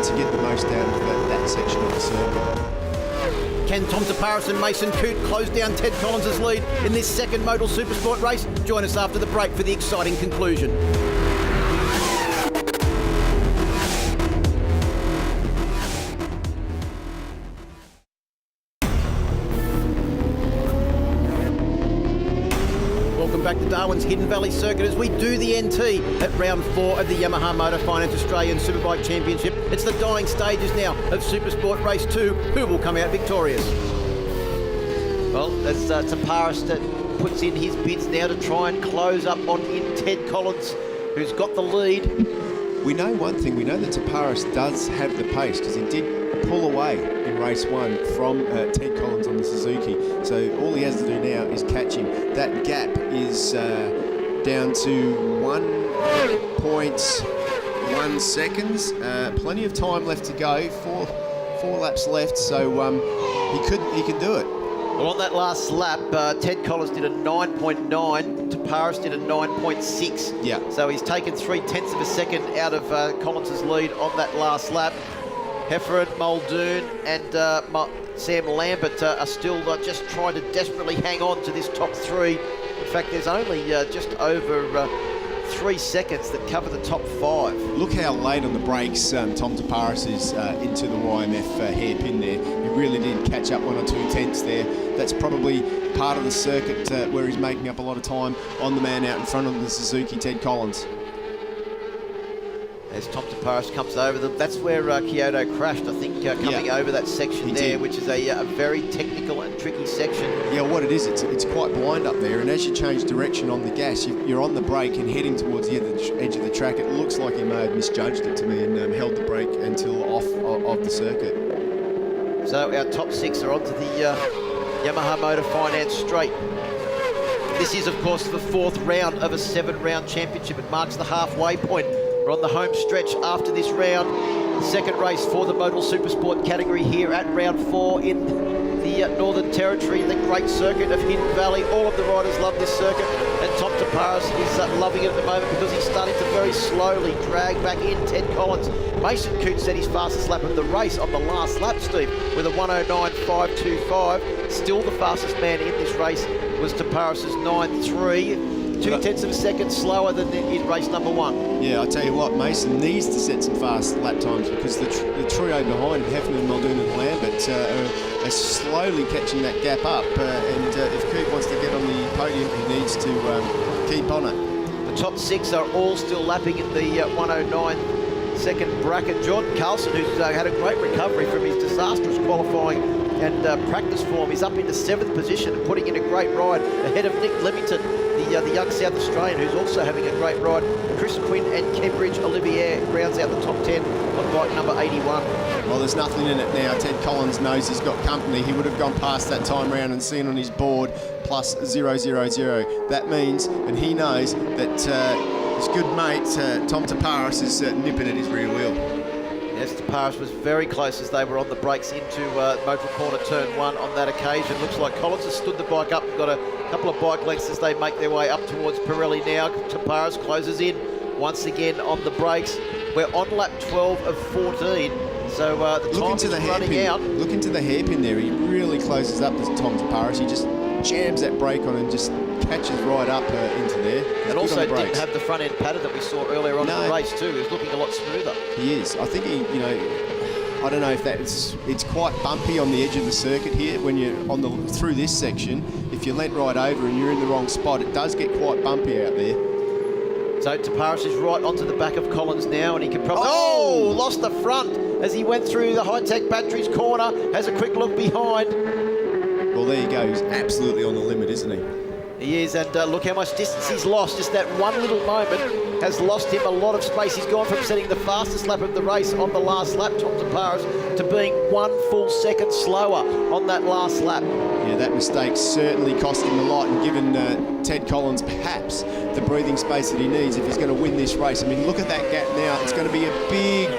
to get the most out of that section of the circuit. Can Tom Taparis and Mason Coote close down Ted Collins' lead in this second Modal Supersport race? Join us after the break for the exciting conclusion. Welcome back to Darwin's Hidden Valley Circuit as we do the NT at round 4 of the Yamaha Motor Finance Australian Superbike Championship. It's the dying stages now of Supersport Race 2. Who will come out victorious? Well, that's Taparis that puts in his bids now to try and close up on in Ted Collins, who's got the lead. We know one thing. We know that Taparis does have the pace because he did pull away in race 1 from Ted Collins on the Suzuki. So all he has to do now is catch him. That gap is down to 1.1 seconds. Plenty of time left to go. Four laps left, so he can do it. Well, on that last lap, Ted Collins did a 9.9, Taparis did a 9.6. Yeah. So he's taken 0.3 of a second out of Collins' lead on that last lap. Heffernan, Muldoon and Sam Lambert are still just trying to desperately hang on to this top 3. In fact, there's only just over 3 seconds that cover the top 5. Look how late on the brakes Tom Taparis is into the YMF hairpin there. He really did catch up 1 or 2 tenths there. That's probably part of the circuit where he's making up a lot of time on the man out in front of the Suzuki, Ted Collins. As Tom Taparis comes over them, that's where Kyoto crashed, I think, coming over that section there, which is a very technical and tricky section. Yeah, what it is, it's quite blind up there, and as you change direction on the gas, you're on the brake and heading towards the edge of the track. It looks like he may have misjudged it to me and held the brake until off of the circuit. So our top 6 are onto the Yamaha Motor Finance straight. This is, of course, the 4th round of a 7-round championship. It marks the halfway point. We're on the home stretch after this round. Second race for the Modal Supersport category here at round 4 in the Northern Territory, the great circuit of Hidden Valley. All of the riders love this circuit, and Tom Taparis is loving it at the moment because he's starting to very slowly drag back in Ted Collins. Mason Coote set his fastest lap of the race on the last lap, Steve, with a 1:09.525. Still the fastest man in this race was Taparis' 9.3. 0.2 of a second slower than in race number 1. Yeah, I tell you what, Mason needs to set some fast lap times because the trio behind Heffernan, Muldoon and Lambert are slowly catching that gap up. And if Coote wants to get on the podium, he needs to keep on it. The top 6 are all still lapping in the 1:09 second bracket. Jordan Carlson, who's had a great recovery from his disastrous qualifying and practice form, is up into 7th position and putting in a great ride ahead of Nick Leamington, the young South Australian, who's also having a great ride. Chris Quinn and Cambridge Olivier rounds out the top 10 on bike number 81. Well, there's nothing in it now. Ted Collins knows he's got company. He would have gone past that time round and seen on his board plus 000. That means, and he knows that his good mate Tom Taparis is nipping at his rear wheel. Yes, Taparis was very close as they were on the brakes into Motor Corner Turn 1 on that occasion. Looks like Collins has stood the bike up and got a couple of bike lengths as they make their way up towards Pirelli now. Taparis closes in once again on the brakes. We're on lap 12 of 14, so the time is running out. Look into the hairpin there. He really closes up to Tom Taparis. He just jams that brake on and just catches right up into there. He's And good also on the didn't brakes. have the front end pattern that we saw earlier on in the race too. He's looking a lot smoother. He is. I think he, I don't know if it's quite bumpy on the edge of the circuit here when you're through this section. If you leant right over and you're in the wrong spot, it does get quite bumpy out there. So Taparis is right onto the back of Collins now, and he can probably... Oh! Lost the front as he went through the high-tech batteries corner. Has a quick look behind. Well, there you go. He's absolutely on the limit, isn't he? He is, and look how much distance he's lost. Just that one little moment has lost him a lot of space. He's gone from setting the fastest lap of the race on the last lap, Tom Taparis, to being 1 full second slower on that last lap. Yeah, that mistake certainly cost him a lot and given Ted Collins perhaps the breathing space that he needs if he's going to win this race. I mean, look at that gap now. It's going to be a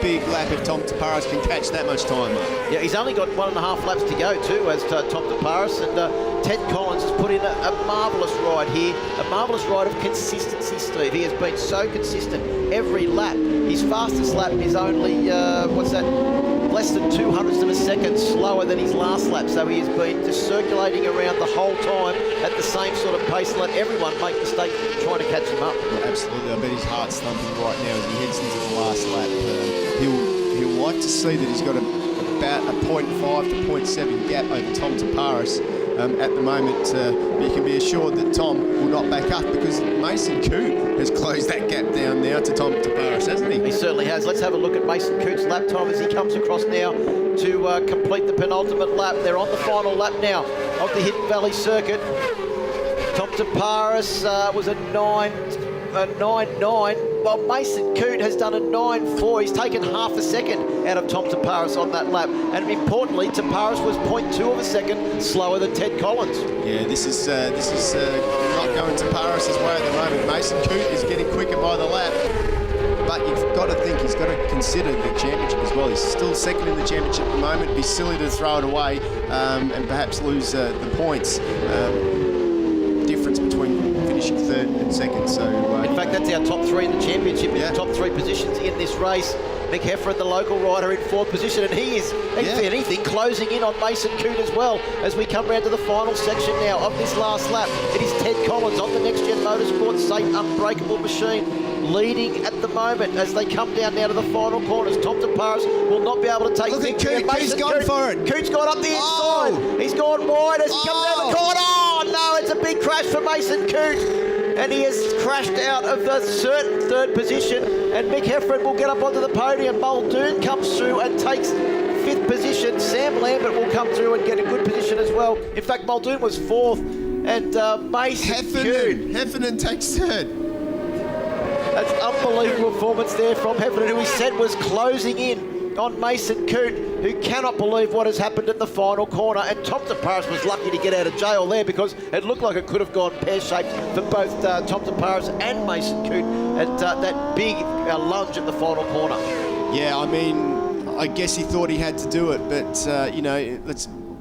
big lap if Tom Taparis can catch that much time up. Yeah, he's only got 1.5 laps to go too as Tom Taparis, and Ted Collins has put in a marvellous ride here, a marvellous ride of consistency, Steve. He has been so consistent every lap. His fastest lap is only, less than 200ths of a second slower than his last lap. So he has been just circulating around the whole time at the same sort of pace and let everyone make mistakes trying to catch him up. Well, absolutely. I bet his heart's thumping right now as he heads into the last lap. He'll like to see that he's got about a 0.5 to 0.7 gap over Tom Taparis. At the moment, but you can be assured that Tom will not back up because Mason Coote has closed that gap down now to Tom Taparis, hasn't he? He certainly has. Let's have a look at Mason Coote's lap time as he comes across now to complete the penultimate lap. They're on the final lap now of the Hidden Valley circuit. Tom Taparis was a 9.9. Well, Mason Coote has done a 9.4. He's taken half a second out of Tom Taparis on that lap. And importantly, Taparis was 0.2 of a second slower than Ted Collins. Yeah, this is not going Taparis' way at the moment. Mason Coote is getting quicker by the lap. But you've got to think he's got to consider the championship as well. He's still second in the championship at the moment. It'd be silly to throw it away and perhaps lose the points. Difference between finishing third and second. So in fact, that's our top three in the championship. Yeah. The top three positions in this race. Mick Heffron, the local rider, in fourth position, and he is, if anything, closing in on Mason Coote as well as we come round to the final section now of this last lap. It is Ted Collins on the Next Gen Motorsports Safe Unbreakable machine, leading at the moment as they come down now to the final corners. Tom Taparis will not be able to take victory. Look at Coote, he's gone for it. Coote's gone up the inside. He's gone wide as he comes down the corner. Oh, no, it's a big crash for Mason Coote. And he has crashed out of the certain third position. And Mick Heffron will get up onto the podium. Muldoon comes through and takes fifth position. Sam Lambert will come through and get a good position as well. In fact, Muldoon was fourth. And Mason Coote. Heffernan takes third. That's unbelievable performance there from Heffernan, who he said was closing in on Mason Coote, who cannot believe what has happened at the final corner. And Tom Taparis was lucky to get out of jail there because it looked like it could have gone pear-shaped for both Tom Taparis and Mason Coote at that big lunge at the final corner. Yeah, I mean, I guess he thought he had to do it, but,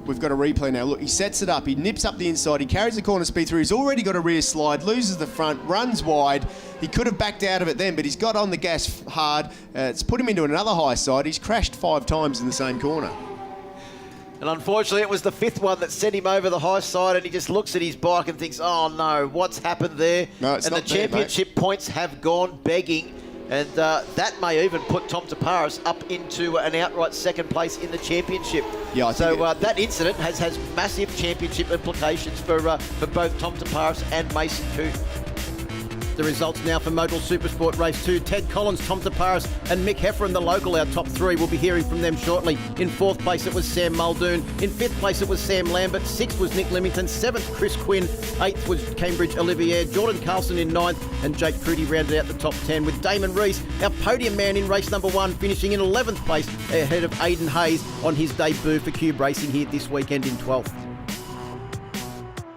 we've got a replay now. Look, he sets it up, he nips up the inside, he carries the corner speed through, he's already got a rear slide, loses the front, runs wide. He could have backed out of it then, but he's got on the gas hard. It's put him into another high side. He's crashed 5 times in the same corner. And unfortunately, it was the fifth one that sent him over the high side, and he just looks at his bike and thinks, oh no, what's happened there? No, it's and not the championship points have gone begging. And that may even put Tom Taparis up into an outright second place in the championship. Yeah, that incident has massive championship implications for both Tom Taparis and Mason Coote. The results now for Modal Supersport Race 2. Ted Collins, Tom Taparis and Mick Heffron, the local, our top three. We'll be hearing from them shortly. In fourth place, it was Sam Muldoon. In fifth place, it was Sam Lambert. Sixth was Nick Leamington. Seventh, Chris Quinn. Eighth was Cambridge Olivier. Jordan Carlson in ninth. And Jake Crudy rounded out the top 10 with Damon Rees, our podium man in race number 1, finishing in 11th place ahead of Aidan Hayes on his debut for Cube Racing here this weekend in 12th.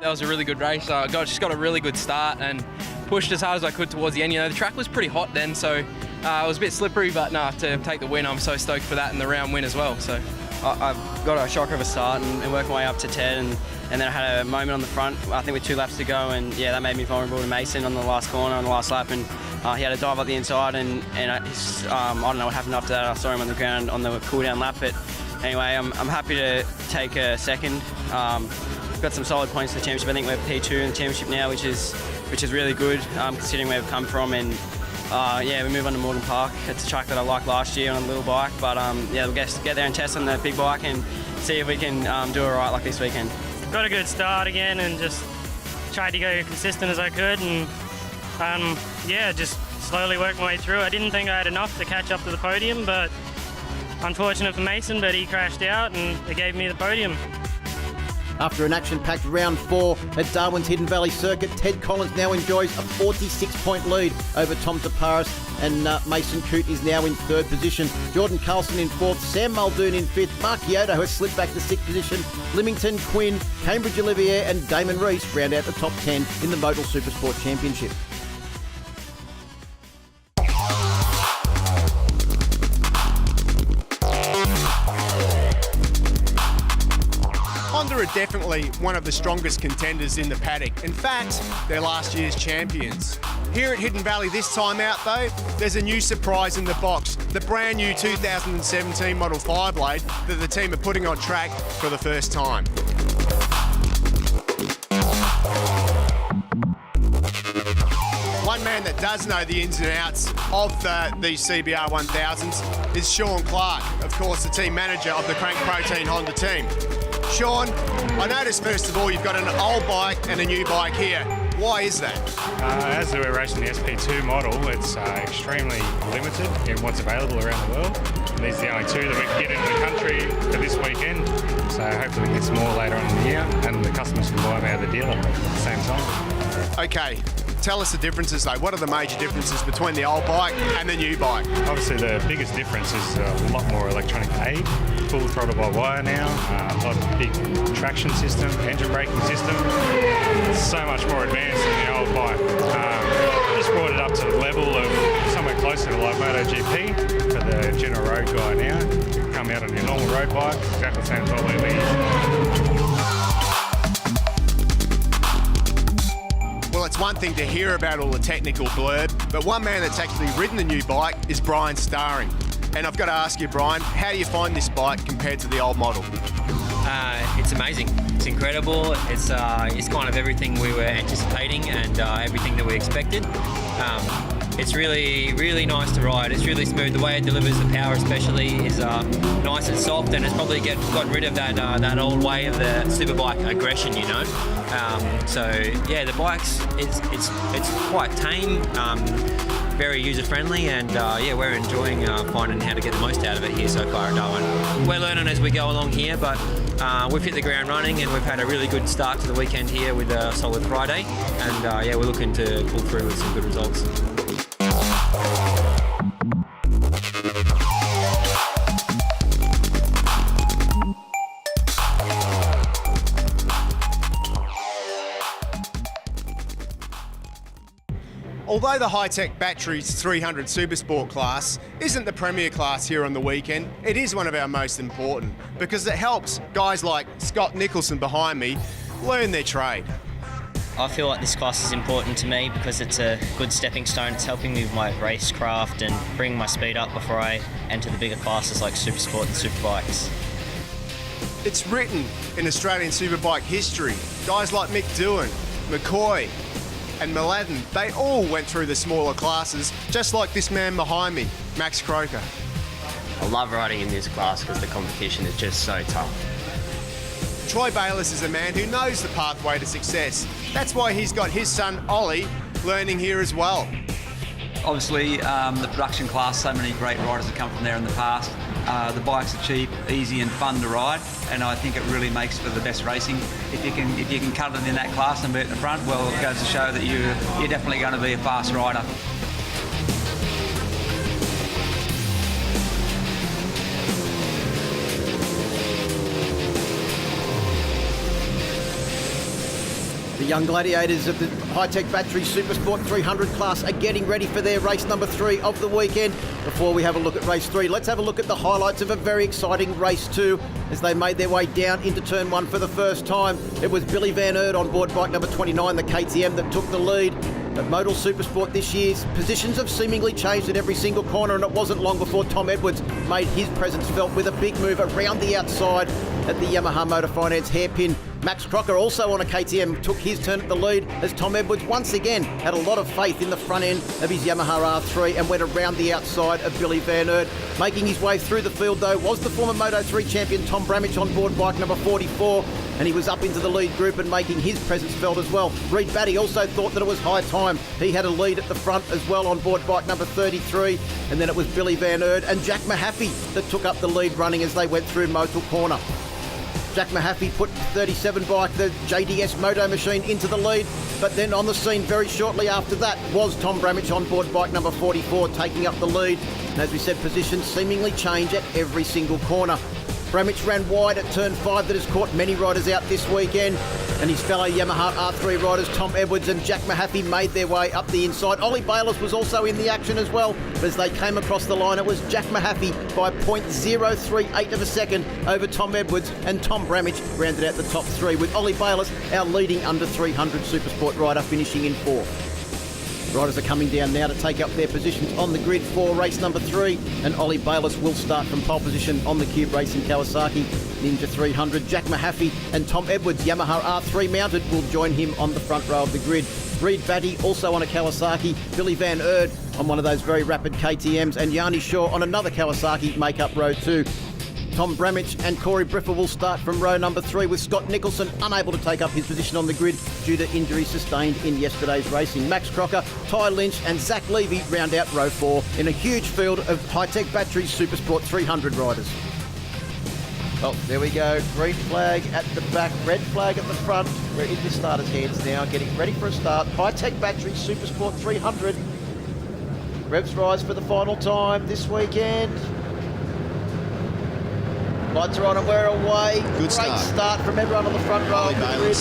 That was a really good race. I just got a really good start and pushed as hard as I could towards the end. You know, the track was pretty hot then, so it was a bit slippery, but no, to take the win, I'm so stoked for that and the round win as well. So I've got a shocker of a start and worked my way up to 10, and then I had a moment on the front, I think with 2 laps to go, and yeah, that made me vulnerable to Mason on the last corner on the last lap, and he had a dive up the inside, and I don't know what happened after that. I saw him on the ground on the cool down lap, but anyway, I'm happy to take a second. got some solid points in the championship. I think we're P2 in the championship now, which is really good considering where we've come from. And we move on to Morgan Park. It's a track that I liked last year on a little bike, but we'll get there and test on the big bike and see if we can do it right like this weekend. Got a good start again and just tried to go consistent as I could, and just slowly worked my way through. I didn't think I had enough to catch up to the podium, but unfortunate for Mason, but he crashed out and it gave me the podium. After an action-packed round 4 at Darwin's Hidden Valley Circuit, Ted Collins now enjoys a 46-point lead over Tom Taparis, and Mason Coote is now in 3rd position. Jordan Carlson in 4th, Sam Muldoon in 5th, Mark Yoda, who has slipped back to 6th position, Limington, Quinn, Cambridge Olivier and Damon Rees round out the top 10 in the Modal Supersport Championship. Honda are definitely one of the strongest contenders in the paddock. In fact, they're last year's champions. Here at Hidden Valley this time out though, there's a new surprise in the box. The brand new 2017 Model 5-blade that the team are putting on track for the first time. One man that does know the ins and outs of these CBR 1000s is Sean Clark, of course the team manager of the Crank Protein Honda team. Sean, I noticed first of all you've got an old bike and a new bike here. Why is that? As we're racing the SP2 model, it's extremely limited in what's available around the world. And these are the only two that we can get into the country for this weekend. So hopefully we can get some more later on in the year and the customers can buy them out of the dealer at the same time. Okay, tell us the differences though. What are the major differences between the old bike and the new bike? Obviously the biggest difference is a lot more electronic aid, full throttle by wire now, a lot of big traction system, engine braking system. It's so much more advanced than the old bike. Just brought it up to the level of somewhere closer to like MotoGP for the general road guy now. You can come out on your normal road bike, exactly the same as what we're using. Well, it's one thing to hear about all the technical blurb, but one man that's actually ridden the new bike is Brian Starring. And I've got to ask you, Brian, how do you find this bike compared to the old model? It's amazing. It's incredible. It's kind of everything we were anticipating and everything that we expected. It's really, really nice to ride. It's really smooth. The way it delivers the power especially is nice and soft, and it's probably gotten rid of that old way of the superbike aggression, you know. The bike's it's quite tame, very user-friendly, and we're enjoying finding how to get the most out of it here so far at Darwin. We're learning as we go along here, but we've hit the ground running and we've had a really good start to the weekend here with a solid Friday, and we're looking to pull through with some good results. Although the high-tech batteries 300 Supersport class isn't the premier class here on the weekend, it is one of our most important because it helps guys like Scott Nicholson behind me learn their trade. I feel like this class is important to me because it's a good stepping stone. It's helping me with my racecraft and bring my speed up before I enter the bigger classes like Supersport and Superbikes. It's written in Australian Superbike history. Guys like Mick Doohan, McCoy and Mladen, they all went through the smaller classes, just like this man behind me, Max Croker. I love riding in this class because the competition is just so tough. Troy Bayliss is a man who knows the pathway to success. That's why he's got his son, Ollie, learning here as well. Obviously, the production class, so many great riders have come from there in the past. The bikes are cheap, easy and fun to ride, and I think it really makes for the best racing. If you can cut it in that class and be at the front, well, it goes to show that you're definitely going to be a fast rider. The young gladiators of the high-tech battery Supersport 300 class are getting ready for their race number 3 of the weekend. Before we have a look at race 3, let's have a look at the highlights of a very exciting race 2 as they made their way down into turn 1 for the first time. It was Billy Van Eerd on board bike number 29, the KTM, that took the lead. At Modal Supersport this year's positions have seemingly changed at every single corner, and it wasn't long before Tom Edwards made his presence felt with a big move around the outside at the Yamaha Motor Finance hairpin Max Crocker, also on a KTM, took his turn at the lead as Tom Edwards once again had a lot of faith in the front end of his Yamaha R3 and went around the outside of Billy Van Aert. Making his way through the field, though, was the former Moto3 champion Tom Bramich on board bike number 44, and he was up into the lead group and making his presence felt as well. Reid Batty also thought that it was high time. He had a lead at the front as well on board bike number 33, and then it was Billy Van Aert and Jack Mahaffey that took up the lead running as they went through Motul Corner. Jack Mahaffey put 37 bike, the JDS Moto machine, into the lead, but then on the scene very shortly after that was Tom Bramich on board bike number 44 taking up the lead. And as we said, positions seemingly change at every single corner. Bramich ran wide at turn 5 that has caught many riders out this weekend, and his fellow Yamaha R3 riders Tom Edwards and Jack Mahaffey made their way up the inside. Ollie Bayliss was also in the action as well, but as they came across the line it was Jack Mahaffey by 0.038 of a second over Tom Edwards, and Tom Bramich rounded out the top 3 with Ollie Bayliss, our leading under 300 Supersport rider, finishing in 4th. Riders are coming down now to take up their positions on the grid for race number 3, and Ollie Bayliss will start from pole position on the Cube Racing Kawasaki Ninja 300. Jack Mahaffey and Tom Edwards, Yamaha R3 mounted, will join him on the front row of the grid. Reid Batty also on a Kawasaki, Billy Van Aert on one of those very rapid KTMs, and Yanni Shaw on another Kawasaki make up row 2. Tom Bramich and Corey Briffa will start from row number 3, with Scott Nicholson unable to take up his position on the grid due to injuries sustained in yesterday's racing. Max Crocker, Ty Lynch and Zach Levy round out row 4 in a huge field of High-Tech Batteries Supersport 300 riders. Well, there we go. Green flag at the back, red flag at the front. We're in the starters' hands now, getting ready for a start. High-Tech Batteries Supersport 300. Revs rise for the final time this weekend. Lights are on and we're away. Good Great start from everyone on the front row of the grid.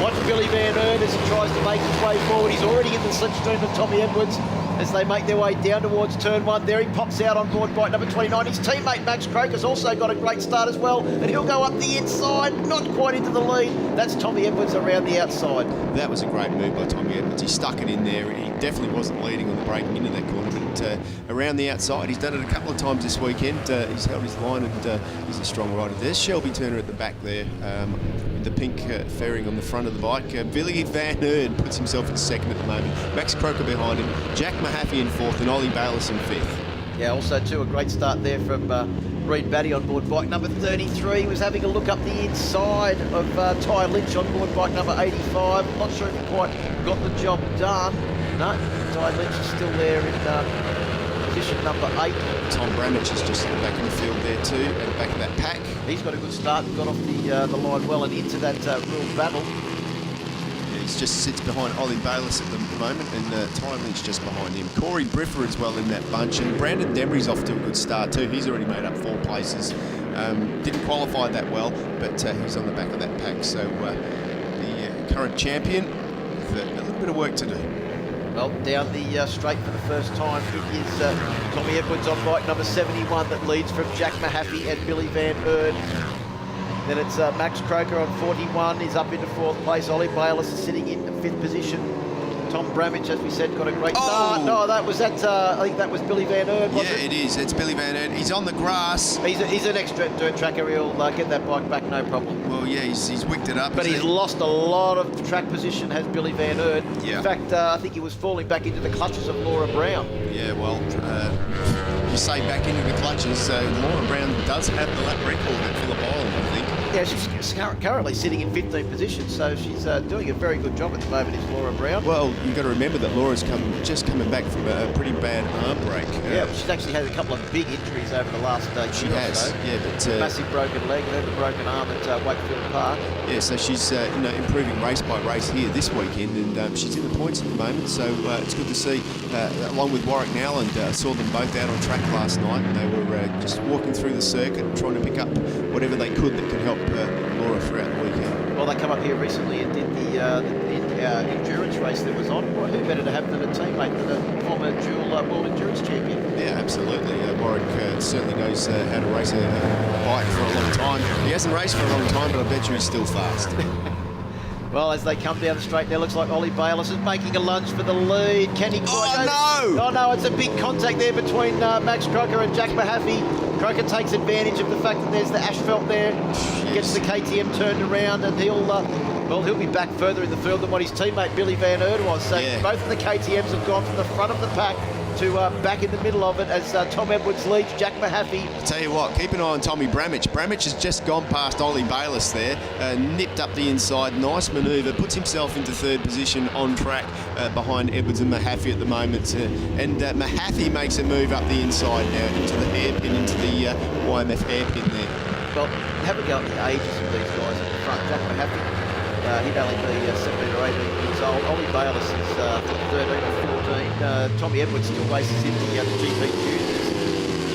Watch Billy Van Aert as he tries to make his way forward. He's already in the slipstream of Tommy Edwards as they make their way down towards turn 1. There he pops out on board bike number 29. His teammate Max Croker's also got a great start as well, and he'll go up the inside, not quite into the lead. That's Tommy Edwards around the outside. That was a great move by Tommy Edwards. He stuck it in there. He definitely wasn't leading on the breaking into that corner, but around the outside, he's done it a couple of times this weekend. He's held his line, and he's a strong rider. There's Shelby Turner at the back there, with the pink fairing on the front of the bike. Billy Van Aert puts himself in second at the moment. Max Croker behind him. Jack Mahaffey in 4th, and Ollie Bayliss in 5th. Yeah, also too a great start there from Reid Batty on board bike number 33. He was having a look up the inside of Ty Lynch on board bike number 85. Not sure if he quite got the job done. No, Ty Lynch is still there in position number 8. Tom Bramich is just back in the field there too, at the back of that pack. He's got a good start and got off the line well and into that real battle. He just sits behind Ollie Bayliss at the moment, and Ty Lynch just behind him. Corey Briffa as well in that bunch, and Brandon Demry's off to a good start too. He's already made up 4 places. Didn't qualify that well, but he's on the back of that pack. So the current champion with a little bit of work to do. Well, down the straight for the first time, it is Tommy Edwards on bike number 71 that leads from Jack Mahaffey and Billy Van Aert. Then it's Max Croker on 41, he's up into 4th place. Ollie Bayliss is sitting in 5th position. Tom Bramich, as we said, got a great start. No, I think that was Billy Van Aert, wasn't it? Yeah, it is. It's Billy Van Aert. He's on the grass. He's an ex-dirt tracker. He'll get that bike back, no problem. Well, yeah, he's wicked it up. But he's lost a lot of track position, has Billy Van Aert. Yeah. In fact, I think he was falling back into the clutches of Laura Brown. Yeah, well, you say back into the clutches, so Laura Brown does have the lap record at Phillip Island, I think. Yeah, she's currently sitting in 15th position, so she's doing a very good job at the moment, is Laura Brown. Well, you've got to remember that Laura's just coming back from a pretty bad arm break. Yeah, she's actually had a couple of big injuries over the last year she has, or so. Yeah, but massive broken leg and a broken arm at Wakefield Park. Yeah, so she's improving race by race here this weekend, and she's in the points at the moment, so it's good to see. Along with Warwick Nowland, saw them both out on track last night, and they were just walking through the circuit and trying to pick up whatever they could that could help Laura throughout the weekend. Well, they come up here recently and did the endurance race that was on. Well, who better to have than a teammate than a former dual world endurance champion? Yeah, absolutely. Warwick certainly knows how to race a bike for a long time. He hasn't raced for a long time, but I bet you he's still fast. Well, as they come down the straight there, looks like Ollie Bayliss is making a lunge for the lead. Can he quite no! Oh, no, it's a big contact there between Max Croker and Jack Mahaffey. Croker takes advantage of the fact that there's the asphalt there. Gets the KTM turned around, and he'll be back further in the field than what his teammate Billy Van Erd was. So both of the KTMs have gone from the front of the pack to back in the middle of it as Tom Edwards leads Jack Mahaffey. I'll tell you what, keep an eye on Tommy Bramage. Bramage has just gone past Ollie Bayliss there, nipped up the inside, nice manoeuvre, puts himself into third position on track behind Edwards and Mahaffey at the moment. And Mahaffey makes a move up the inside now into the hairpin, into the YMF hairpin there. Well, have a go at the ages of these guys at the front. Jack Mahaffey, he'd only be 17 or 18 years old. Ollie Bayliss is 13 or 14. Tommy Edwards still races in the GP Juniors.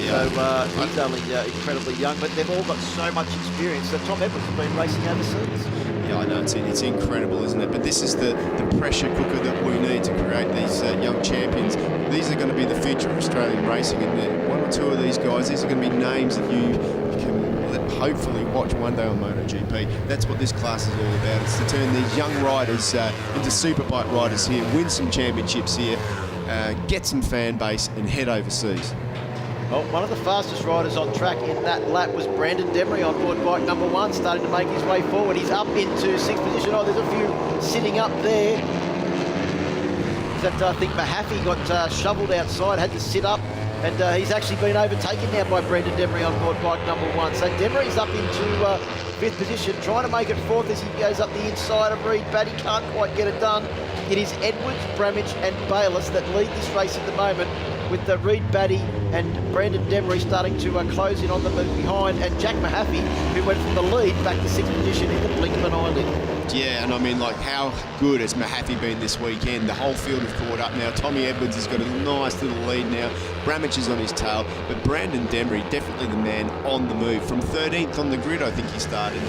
So he's only incredibly young, but they've all got so much experience. So Tom Edwards has been racing overseas. Yeah, I know, it's incredible, isn't it? But this is the pressure cooker that we need to create these young champions. These are going to be the future of Australian racing, and one or two of these guys, these are going to be names that you can hopefully watch one day on MotoGP. That's what this class is all about. It's to turn these young riders into superbike riders here, win some championships here, get some fan base and head overseas. Well, one of the fastest riders on track in that lap was Brandon Demery on board bike number 1, starting to make his way forward. He's up into 6th position. Oh, there's a few sitting up there. That I think Mahaffey got shoveled outside, had to sit up. And he's actually been overtaken now by Brendan Demery on board bike number 1. So Demery's up into 5th position, trying to make it 4th as he goes up the inside of Reed Batty. Can't quite get it done. It is Edwards, Bramage and Bayliss that lead this race at the moment, with Reed Batty and Brandon Demery starting to close in on them behind, and Jack Mahaffey, who went from the lead back to 6th position in the blink of an eyelid. Yeah, and I mean, like, how good has Mahaffey been this weekend? The whole field have caught up now. Tommy Edwards has got a nice little lead now. Bramage is on his tail, but Brandon Demery, definitely the man on the move. From 13th on the grid, I think he started,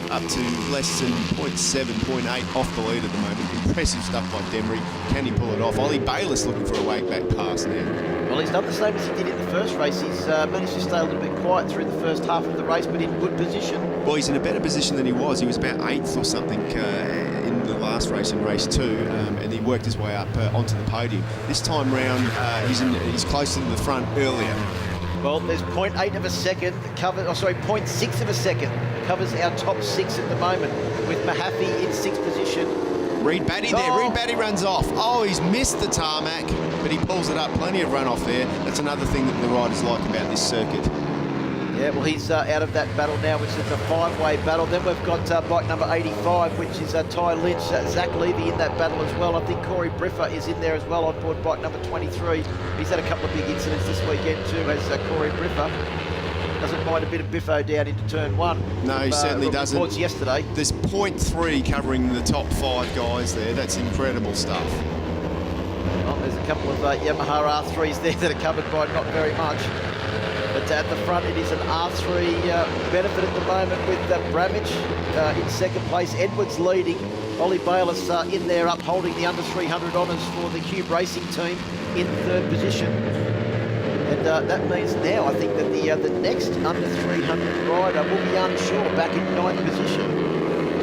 up to less than 0.7, 0.8 off the lead at the moment. Impressive stuff by Demery. Can he pull it off? Ollie Bayliss looking for a wake-back pass now. Well, he's done the same as he did in the first race. He's managed to stay a little bit quiet through the first half of the race, but in good position. Well, he's in a better position than he was. He was about 8th or something in the last race, in race 2, and he worked his way up onto the podium. This time round, he's closer to the front earlier. Well, there's 0.8 of a second, 0.6 of a second covers our top 6 at the moment, with Mahaffey in 6th position. Reed Batty there. Reed Batty runs off. Oh, he's missed the tarmac, but he pulls it up. Plenty of runoff there. That's another thing that the riders like about this circuit. Yeah, well, he's out of that battle now, which is a 5-way battle. Then we've got bike number 85, which is Ty Lynch, Zach Levy in that battle as well. I think Corey Briffa is in there as well on board bike number 23. He's had a couple of big incidents this weekend too, as Corey Briffa. Doesn't mind a bit of biffo down into turn 1. No, he certainly doesn't. Reports yesterday. There's 0.3 covering the top 5 guys there. That's incredible stuff. Well, there's a couple of Yamaha R3s there that are covered by not very much. But at the front, it is an R3 benefit at the moment with Bramage in 2nd place. Edwards leading. Ollie Bayliss in there upholding the under 300 honours for the Cube Racing team in 3rd position. And that means now I think that the next under 300 rider will be unsure, back in 9th position.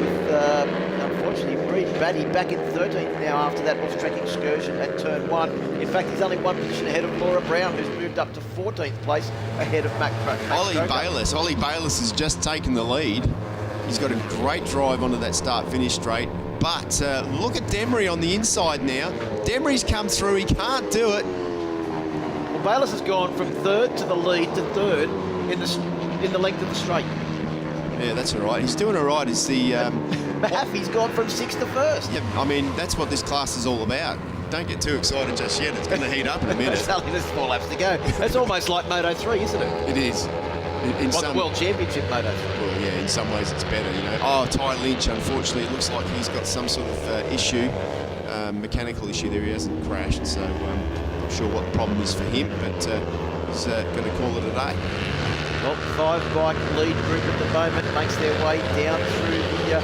With, unfortunately, Reed Batty back in 13th now after that off-track excursion at turn 1. In fact, he's only 1 position ahead of Laura Brown, who's moved up to 14th place ahead of Max Croker. Ollie Bayliss has just taken the lead. He's got a great drive onto that start-finish straight. But look at Demery on the inside now. Demery's come through. He can't do it. Well, Bayliss has gone from 3rd to the lead to 3rd in the length of the straight. Yeah, that's all right. He's doing all right. It's the Mahaffey's gone from 6th to 1st. Yeah, I mean, that's what this class is all about. Don't get too excited just yet. It's going to heat up in a minute. There's only 4 laps to go. It's almost like Moto 3, isn't it? It is. The World Championship Moto 3. Well, yeah, in some ways it's better, you know. Oh, Ty Lynch, unfortunately, it looks like he's got some sort of issue, mechanical issue there. He hasn't crashed, so not sure what the problem is for him, but he's going to call it a day. Well, 5-bike lead group at the moment makes their way down through the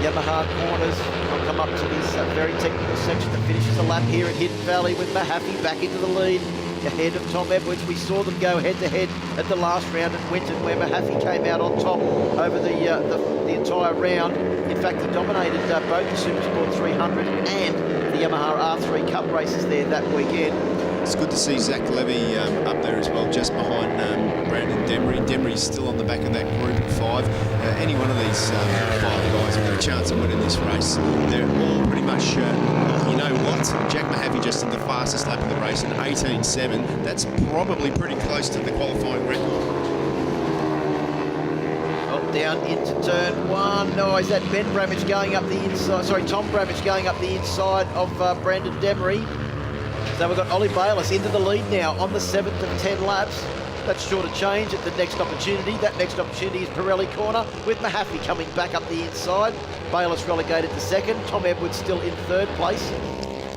Yamaha corners. We'll come up to this very technical section that finishes a lap here at Hidden Valley with Mahaffey back into the lead. ahead of Tom Edwards. We saw them go head-to-head at the last round at Winton, where Mahaffey came out on top over the entire round. In fact, he dominated both the Supersport 300 and the Yamaha R3 Cup races there that weekend. It's good to see Zach Levy up there as well, just behind Brandon Demery. Demery's still on the back of that group at 5. Any one of these 5 guys have got a chance of winning this race. They're all pretty much, you know what? Jack Mahaffey just did the fastest lap of the race in 18.7. That's probably pretty close to the qualifying record. Down into turn 1. No, is that Ben Bramage going up the inside? Sorry, Tom Bramage going up the inside of Brandon Demery. So we've got Ollie Bayliss into the lead now on the 7th of 10 laps. That's sure to change at the next opportunity. That next opportunity is Pirelli corner with Mahaffey coming back up the inside. Bayliss relegated to 2nd. Tom Edwards still in 3rd place.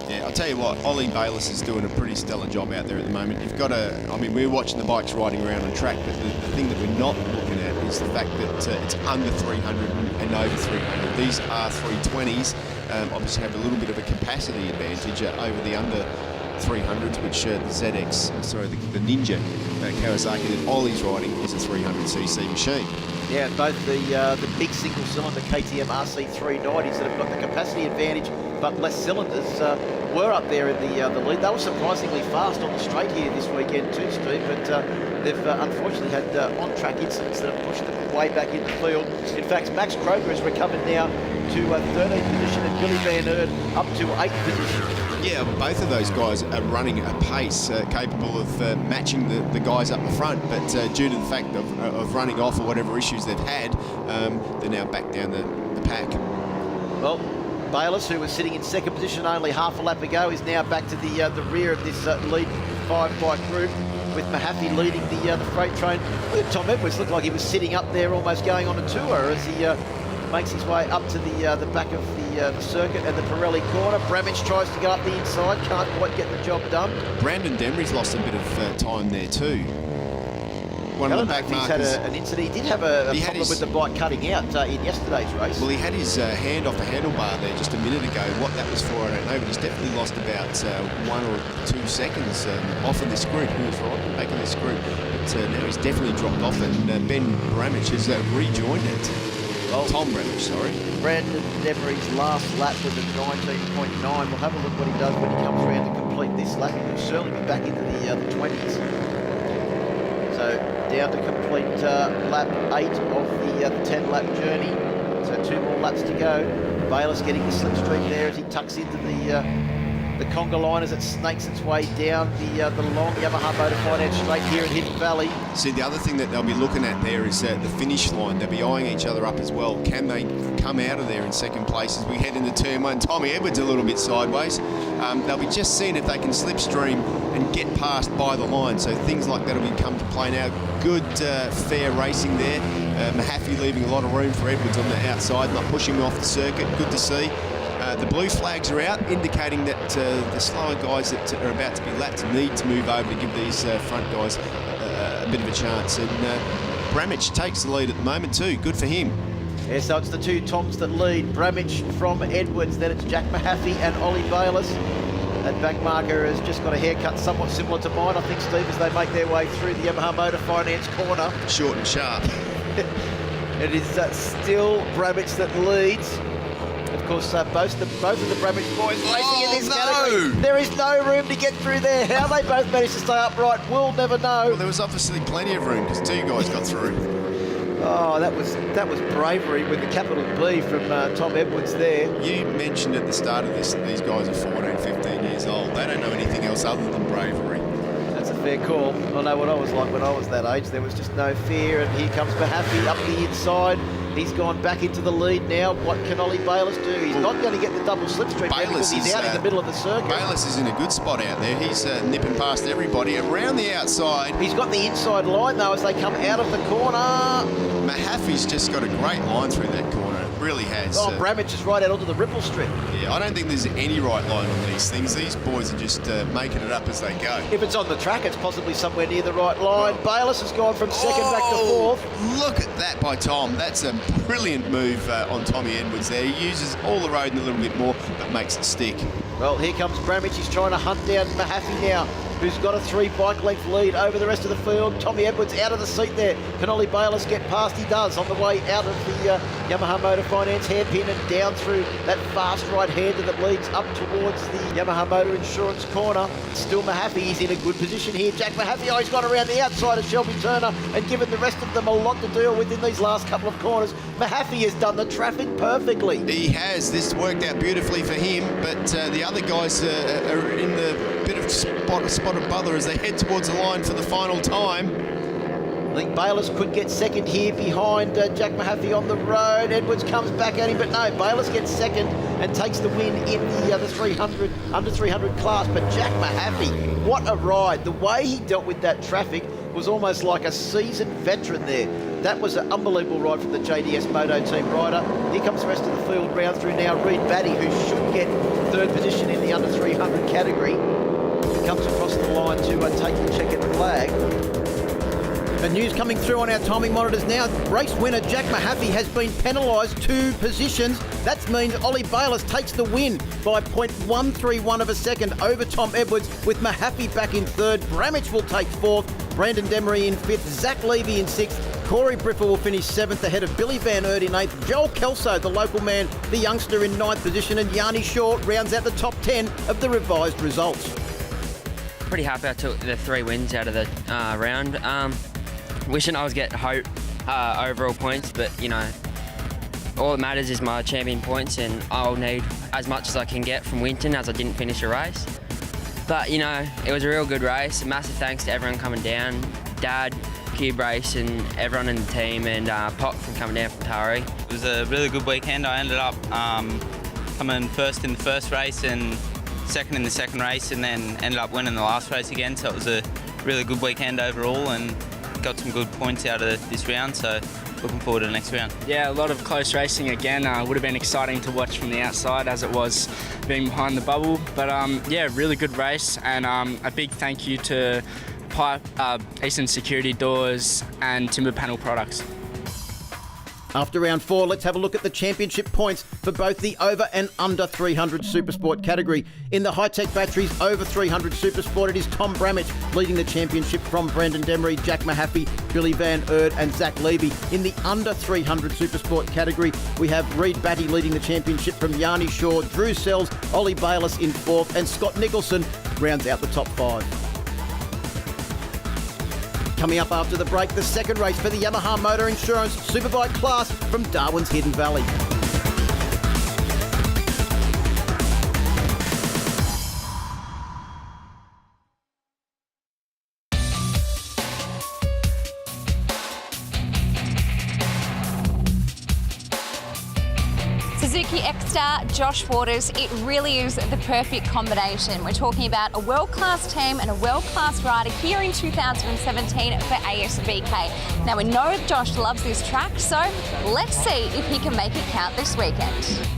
Yeah, I'll tell you what, Ollie Bayliss is doing a pretty stellar job out there at the moment. You've got to, I mean, we're watching the bikes riding around on track, but the thing that we're not looking at is the fact that it's under 300 and over 300. These R320s obviously have a little bit of a capacity advantage over the under 300s, which the ZX, sorry, the Ninja Kawasaki that Ollie's riding is a 300cc machine. Yeah, both the big single-cylinder KTM RC390s that have got the capacity advantage but less cylinders were up there in the lead. They were surprisingly fast on the straight here this weekend too, Steve, but they've unfortunately had on-track incidents that have pushed them way back in the field. In fact, Max Kroger has recovered now to 13th position and Billy Van Aert up to 8th position. Yeah, both of those guys are running a pace capable of matching the guys up the front, but due to the fact of running off or whatever issues they've had, they're now back down the pack. Well, Bayliss, who was sitting in 2nd position only half a lap ago, is now back to the rear of this lead 5-bike group, with Mahaffey leading the freight train. Look at Tom Edwards, looked like he was sitting up there almost going on a tour as he makes his way up to the back of the circuit and the Pirelli corner. Bramage tries to go up the inside, can't quite get the job done. Brandon Demery's lost a bit of time there too. One of the back markers. He's had an incident. He did have a problem with the bike cutting out in yesterday's race. Well, he had his hand off the handlebar there just a minute ago. What that was for, I don't know, but he's definitely lost about 1 or 2 seconds off of this group. He was right back in this group, but now he's definitely dropped off, and Ben Bramage has rejoined it. Well, Tom Bramage, sorry. Brandon Demery's last lap was at 19.9. We'll have a look what he does when he comes around to complete this lap. He will certainly be back into the 20s. So down to complete lap 8 of the 10-lap journey. So 2 more laps to go. Bayliss getting the slipstream there as he tucks into the conga line as it snakes its way down the long Yamaha Motor Finance straight here in Hidden Valley. See, the other thing that they'll be looking at there is the finish line. They'll be eyeing each other up as well. Can they come out of there in 2nd place as we head into turn 1? Tommy Edwards a little bit sideways. They'll be just seeing if they can slipstream and get past by the line. So things like that will come to play now. Good, fair racing there. Mahaffey leaving a lot of room for Edwards on the outside, not pushing him off the circuit. Good to see. The blue flags are out, indicating that the slower guys that are about to be lapped need to move over to give these front guys a bit of a chance. And Bramage takes the lead at the moment too. Good for him. Yeah, so it's the 2 Toms that lead. Bramage from Edwards, then it's Jack Mahaffey and Ollie Bayliss. That back marker has just got a haircut somewhat similar to mine, I think, Steve, as they make their way through the Yamaha Motor Finance corner. Short and sharp. It is still Bramage that leads. Of course, both of the Bramage boys racing in this category. There is no room to get through there. How they both managed to stay upright, we'll never know. Well, there was obviously plenty of room because 2 guys got through. Oh, that was bravery with the capital B from Tom Edwards there. You mentioned at the start of this that these guys are 14, 15 years old. They don't know anything else other than bravery. That's a fair call. I know what I was like when I was that age. There was just no fear, and here comes Mahaffey up the inside. He's gone back into the lead now. What can Ollie Bayliss do? He's not going to get the double slipstream because he's out in the middle of the circuit. Bayliss is in a good spot out there. He's nipping past everybody around the outside. He's got the inside line though as they come out of the corner. Mahaffey's just got a great line through that corner. It really has. Oh, Bramage is right out onto the ripple strip. Yeah, I don't think there's any right line on these things. These boys are just making it up as they go. If it's on the track, it's possibly somewhere near the right line. Bayliss has gone from 2nd back to 4th. Look at that by Tom. That's a brilliant move on Tommy Edwards there. He uses all the road and a little bit more, but makes it stick. Well, here comes Bramage. He's trying to hunt down Mahaffey now. who's got a 3 bike length lead over the rest of the field. Tommy Edwards out of the seat there. Can Ollie Bayliss get past? He does on the way out of the Yamaha Motor Finance hairpin and down through that fast right-hander that leads up towards the Yamaha Motor Insurance corner. Still Mahaffey, he's in a good position here. Jack Mahaffey, he's gone around the outside of Shelby Turner and given the rest of them a lot to deal with in these last couple of corners. Mahaffey has done the traffic perfectly. He has. This worked out beautifully for him, but the other guys are in the bit of spot of bother as they head towards the line for the final time. I think Bayliss could get second here behind Jack Mahaffey on the road. Edwards comes back at him, but no, Bayliss gets second and takes the win in the 300, under 300 class. But Jack Mahaffey, what a ride. The way he dealt with that traffic was almost like a seasoned veteran there. That was an unbelievable ride from the JDS Moto team rider. Here comes the rest of the field round through now. Reed Batty, who should get third position in the under 300 category, comes across the line to take the checkered flag. The news coming through on our timing monitors now. Race winner Jack Mahaffey has been penalised 2 positions. That means Ollie Bayliss takes the win by 0.131 of a second over Tom Edwards, with Mahaffey back in third. Bramich will take fourth. Brandon Demery in fifth. Zach Levy in sixth. Corey Briffer will finish seventh ahead of Billy Van Eert in eighth. Joel Kelso, the local man, the youngster, in ninth position. And Yanni Shaw rounds out the top 10 of the revised results. Pretty happy I took the 3 wins out of the round. Wishing I was getting hope overall points, but you know, all that matters is my champion points, and I'll need as much as I can get from Winton, as I didn't finish a race. But you know, it was a real good race. A massive thanks to everyone coming down, Dad, Cube Race, and everyone in the team, and Pop from coming down from Taree. It was a really good weekend. I ended up coming first in the first race and second in the second race, and then ended up winning the last race again. So it was a really good weekend overall, and got some good points out of this round, so looking forward to the next round. Yeah, a lot of close racing again. Would have been exciting to watch from the outside as it was being behind the bubble. But yeah, really good race, and a big thank you to Pipe, Eastern Security Doors and Timber Panel Products. After round 4, let's have a look at the championship points for both the over and under 300 Supersport category. In the high-tech batteries over 300 Supersport, it is Tom Bramich leading the championship from Brandon Demery, Jack Mahaffey, Billy Van Eert and Zach Levy. In the under 300 Supersport category, we have Reed Batty leading the championship from Yanni Shaw, Drew Sells, Ollie Bayliss in 4th, and Scott Nicholson rounds out the top 5. Coming up after the break, the second race for the Yamaha Motor Insurance Superbike class from Darwin's Hidden Valley. Suzuki X-Star, Josh Waters, it really is the perfect combination. We're talking about a world-class team and a world-class rider here in 2017 for ASBK. Now we know Josh loves this track, so let's see if he can make it count this weekend.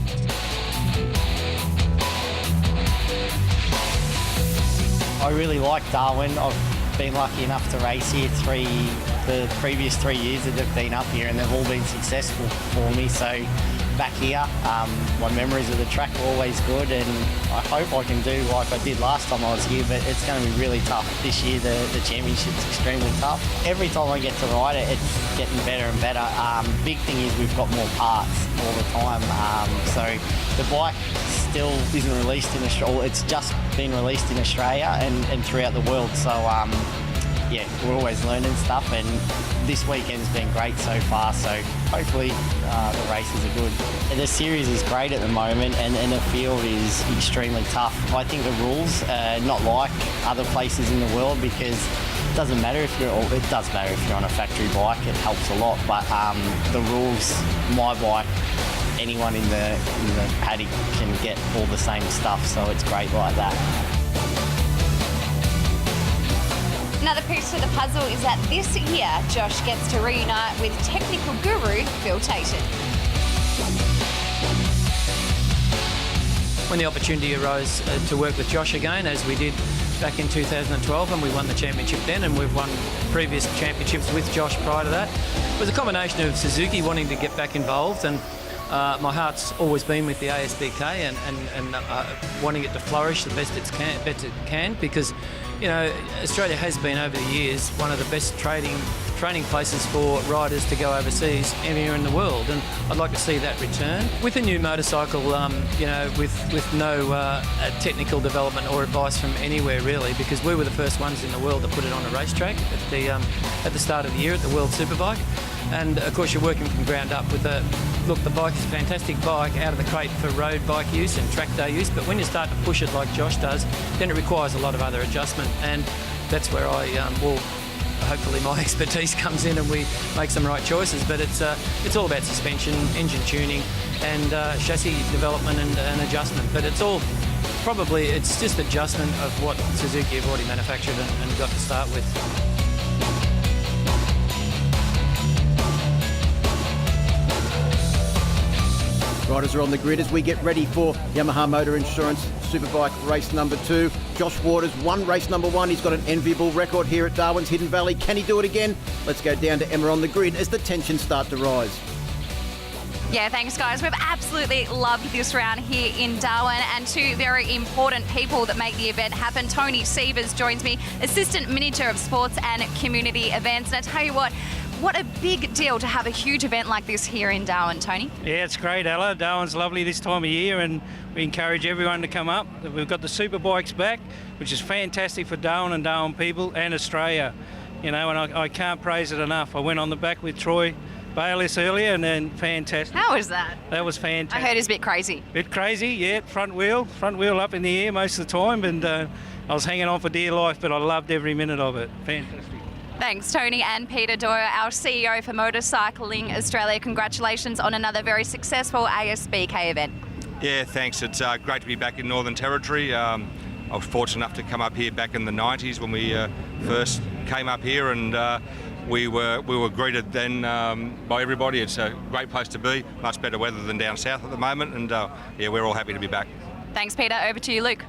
I really like Darwin. I've been lucky enough to race here the previous 3 years that they've been up here, and they've all been successful for me. So back here, my memories of the track are always good, and I hope I can do like I did last time I was here, but it's going to be really tough. This year the championship's extremely tough. Every time I get to ride it, it's getting better and better. Big thing is we've got more parts all the time, so the bike still isn't released in Australia. It's just been released in Australia and throughout the world, so yeah, we're always learning stuff, and this weekend's been great so far, so hopefully the races are good. And the series is great at the moment, and the field is extremely tough. I think the rules are not like other places in the world, because it doesn't matter if you're, or it does matter if you're on a factory bike, it helps a lot, but the rules, my bike, anyone in the paddock can get all the same stuff, so it's great like that. Another piece to the puzzle is that this year Josh gets to reunite with technical guru Phil Tayton. When the opportunity arose to work with Josh again, as we did back in 2012, and we won the championship then, and we've won previous championships with Josh prior to that, it was a combination of Suzuki wanting to get back involved, and my heart's always been with the ASBK and wanting it to flourish the best it can, because Australia has been over the years one of the best training places for riders to go overseas anywhere in the world, and I'd like to see that return with a new motorcycle, with no technical development or advice from anywhere really, because we were the first ones in the world to put it on a racetrack at the start of the year at the World Superbike. And of course you're working from ground up with the bike is a fantastic bike out of the crate for road bike use and track day use, but when you start to push it like Josh does, then it requires a lot of other adjustment, and that's where hopefully my expertise comes in and we make some right choices. But it's all about suspension, engine tuning and chassis development and adjustment, but it's just adjustment of what Suzuki have already manufactured and got to start with. Riders are on the grid as we get ready for Yamaha Motor Insurance Superbike race number 2. Josh Waters won race number 1. He's got an enviable record here at Darwin's Hidden Valley. Can he do it again? Let's go down to Emma on the grid as the tensions start to rise. Yeah, thanks guys. We've absolutely loved this round here in Darwin, and two very important people that make the event happen. Tony Sievers joins me, Assistant Manager of Sports and Community Events. And I tell you what a big deal to have a huge event like this here in Darwin, Tony. Yeah, it's great, Ella. Darwin's lovely this time of year, and we encourage everyone to come up. We've got the Superbikes back, which is fantastic for Darwin and Darwin people and Australia. And I can't praise it enough. I went on the back with Troy Bayliss earlier, and then fantastic. How was that? That was fantastic. I heard it's a bit crazy. Bit crazy, yeah. Front wheel up in the air most of the time, and I was hanging on for dear life, but I loved every minute of it. Fantastic. Thanks, Tony. And Peter Doyle, our CEO for Motorcycling Australia. Congratulations on another very successful ASBK event. Yeah, thanks. It's great to be back in Northern Territory. I was fortunate enough to come up here back in the 90s when we first came up here, and we were greeted then by everybody. It's a great place to be, much better weather than down south at the moment, and yeah, we're all happy to be back. Thanks, Peter. Over to you, Luke.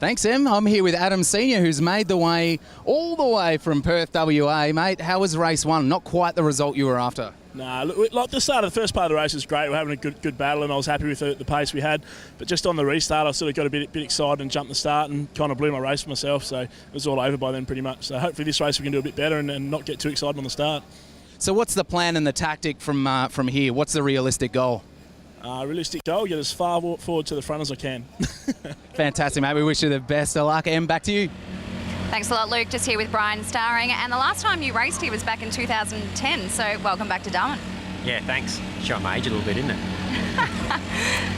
Thanks, Em. I'm here with Adam Senior, who's made the way all the way from Perth, WA. Mate, how was race 1? Not quite the result you were after. Nah, look, like the start of the first part of the race was great. We're having a good battle, and I was happy with the pace we had. But just on the restart, I sort of got a bit excited and jumped the start and kind of blew my race for myself. So it was all over by then pretty much. So hopefully this race we can do a bit better and not get too excited on the start. So what's the plan and the tactic from here? What's the realistic goal? Realistic goal, get as far forward to the front as I can. Fantastic, mate. We wish you the best of luck. Em, back to you. Thanks a lot, Luke. Just here with Brian Starring. And the last time you raced here was back in 2010, so welcome back to Darwin. Yeah, thanks. Showing my age a little bit, isn't it?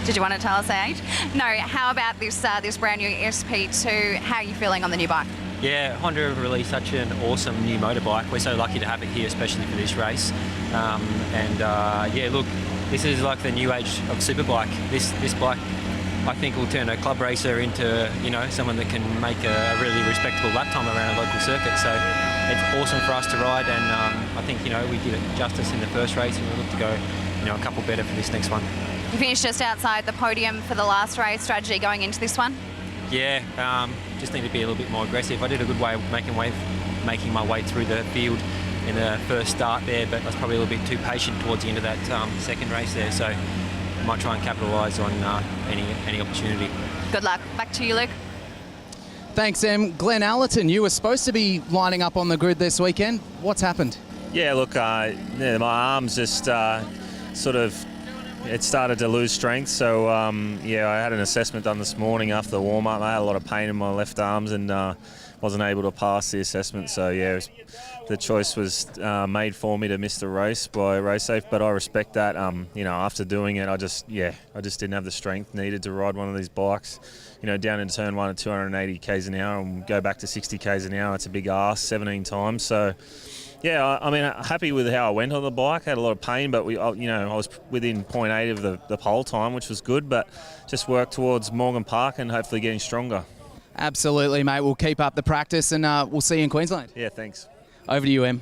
Did you want to tell us our age? No, how about this brand new SP2? How are you feeling on the new bike? Yeah, Honda have released such an awesome new motorbike. We're so lucky to have it here, especially for this race. Yeah, look, this is like the new age of superbike. This bike, I think, will turn a club racer into, someone that can make a really respectable lap time around a local circuit. So it's awesome for us to ride, and I think, we did it justice in the first race, and we'll look to go, a couple better for this next one. You finished just outside the podium for the last race. Strategy going into this one? Yeah, just need to be a little bit more aggressive. I did a good way of making my way through the field in the first start there, but I was probably a little bit too patient towards the end of that second race there, so I might try and capitalise on any opportunity. Good luck. Back to you, Luke. Thanks, Em. Glenn Allerton, you were supposed to be lining up on the grid this weekend. What's happened? Yeah, look, my arms just it started to lose strength, so yeah, I had an assessment done this morning after the warm-up. I had a lot of pain in my left arms and wasn't able to pass the assessment, so yeah, the choice was made for me to miss the race by Raceway, but I respect that. After doing it, I just didn't have the strength needed to ride one of these bikes. Down into turn 1 at 280 k's an hour and go back to 60 k's an hour. It's a big ask 17 times, so. Yeah, happy with how I went on the bike. I had a lot of pain, but I was within 0.8 of the pole time, which was good, but just work towards Morgan Park and hopefully getting stronger. Absolutely, mate. We'll keep up the practice and we'll see you in Queensland. Yeah, thanks. Over to you, Em.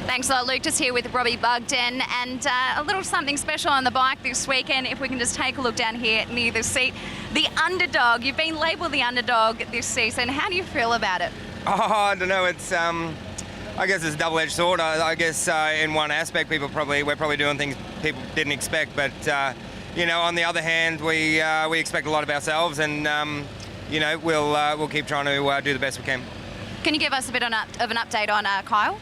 Thanks a lot, Luke. Just here with Robbie Bugden, and a little something special on the bike this weekend. If we can just take a look down here near the seat. The underdog. You've been labelled the underdog this season. How do you feel about it? Oh, I don't know. I guess it's a double-edged sword. I guess in one aspect, we're probably doing things people didn't expect, but you know, on the other hand, we expect a lot of ourselves, and you know, we'll keep trying to do the best we can. Can you give us a bit of an update on Kyle?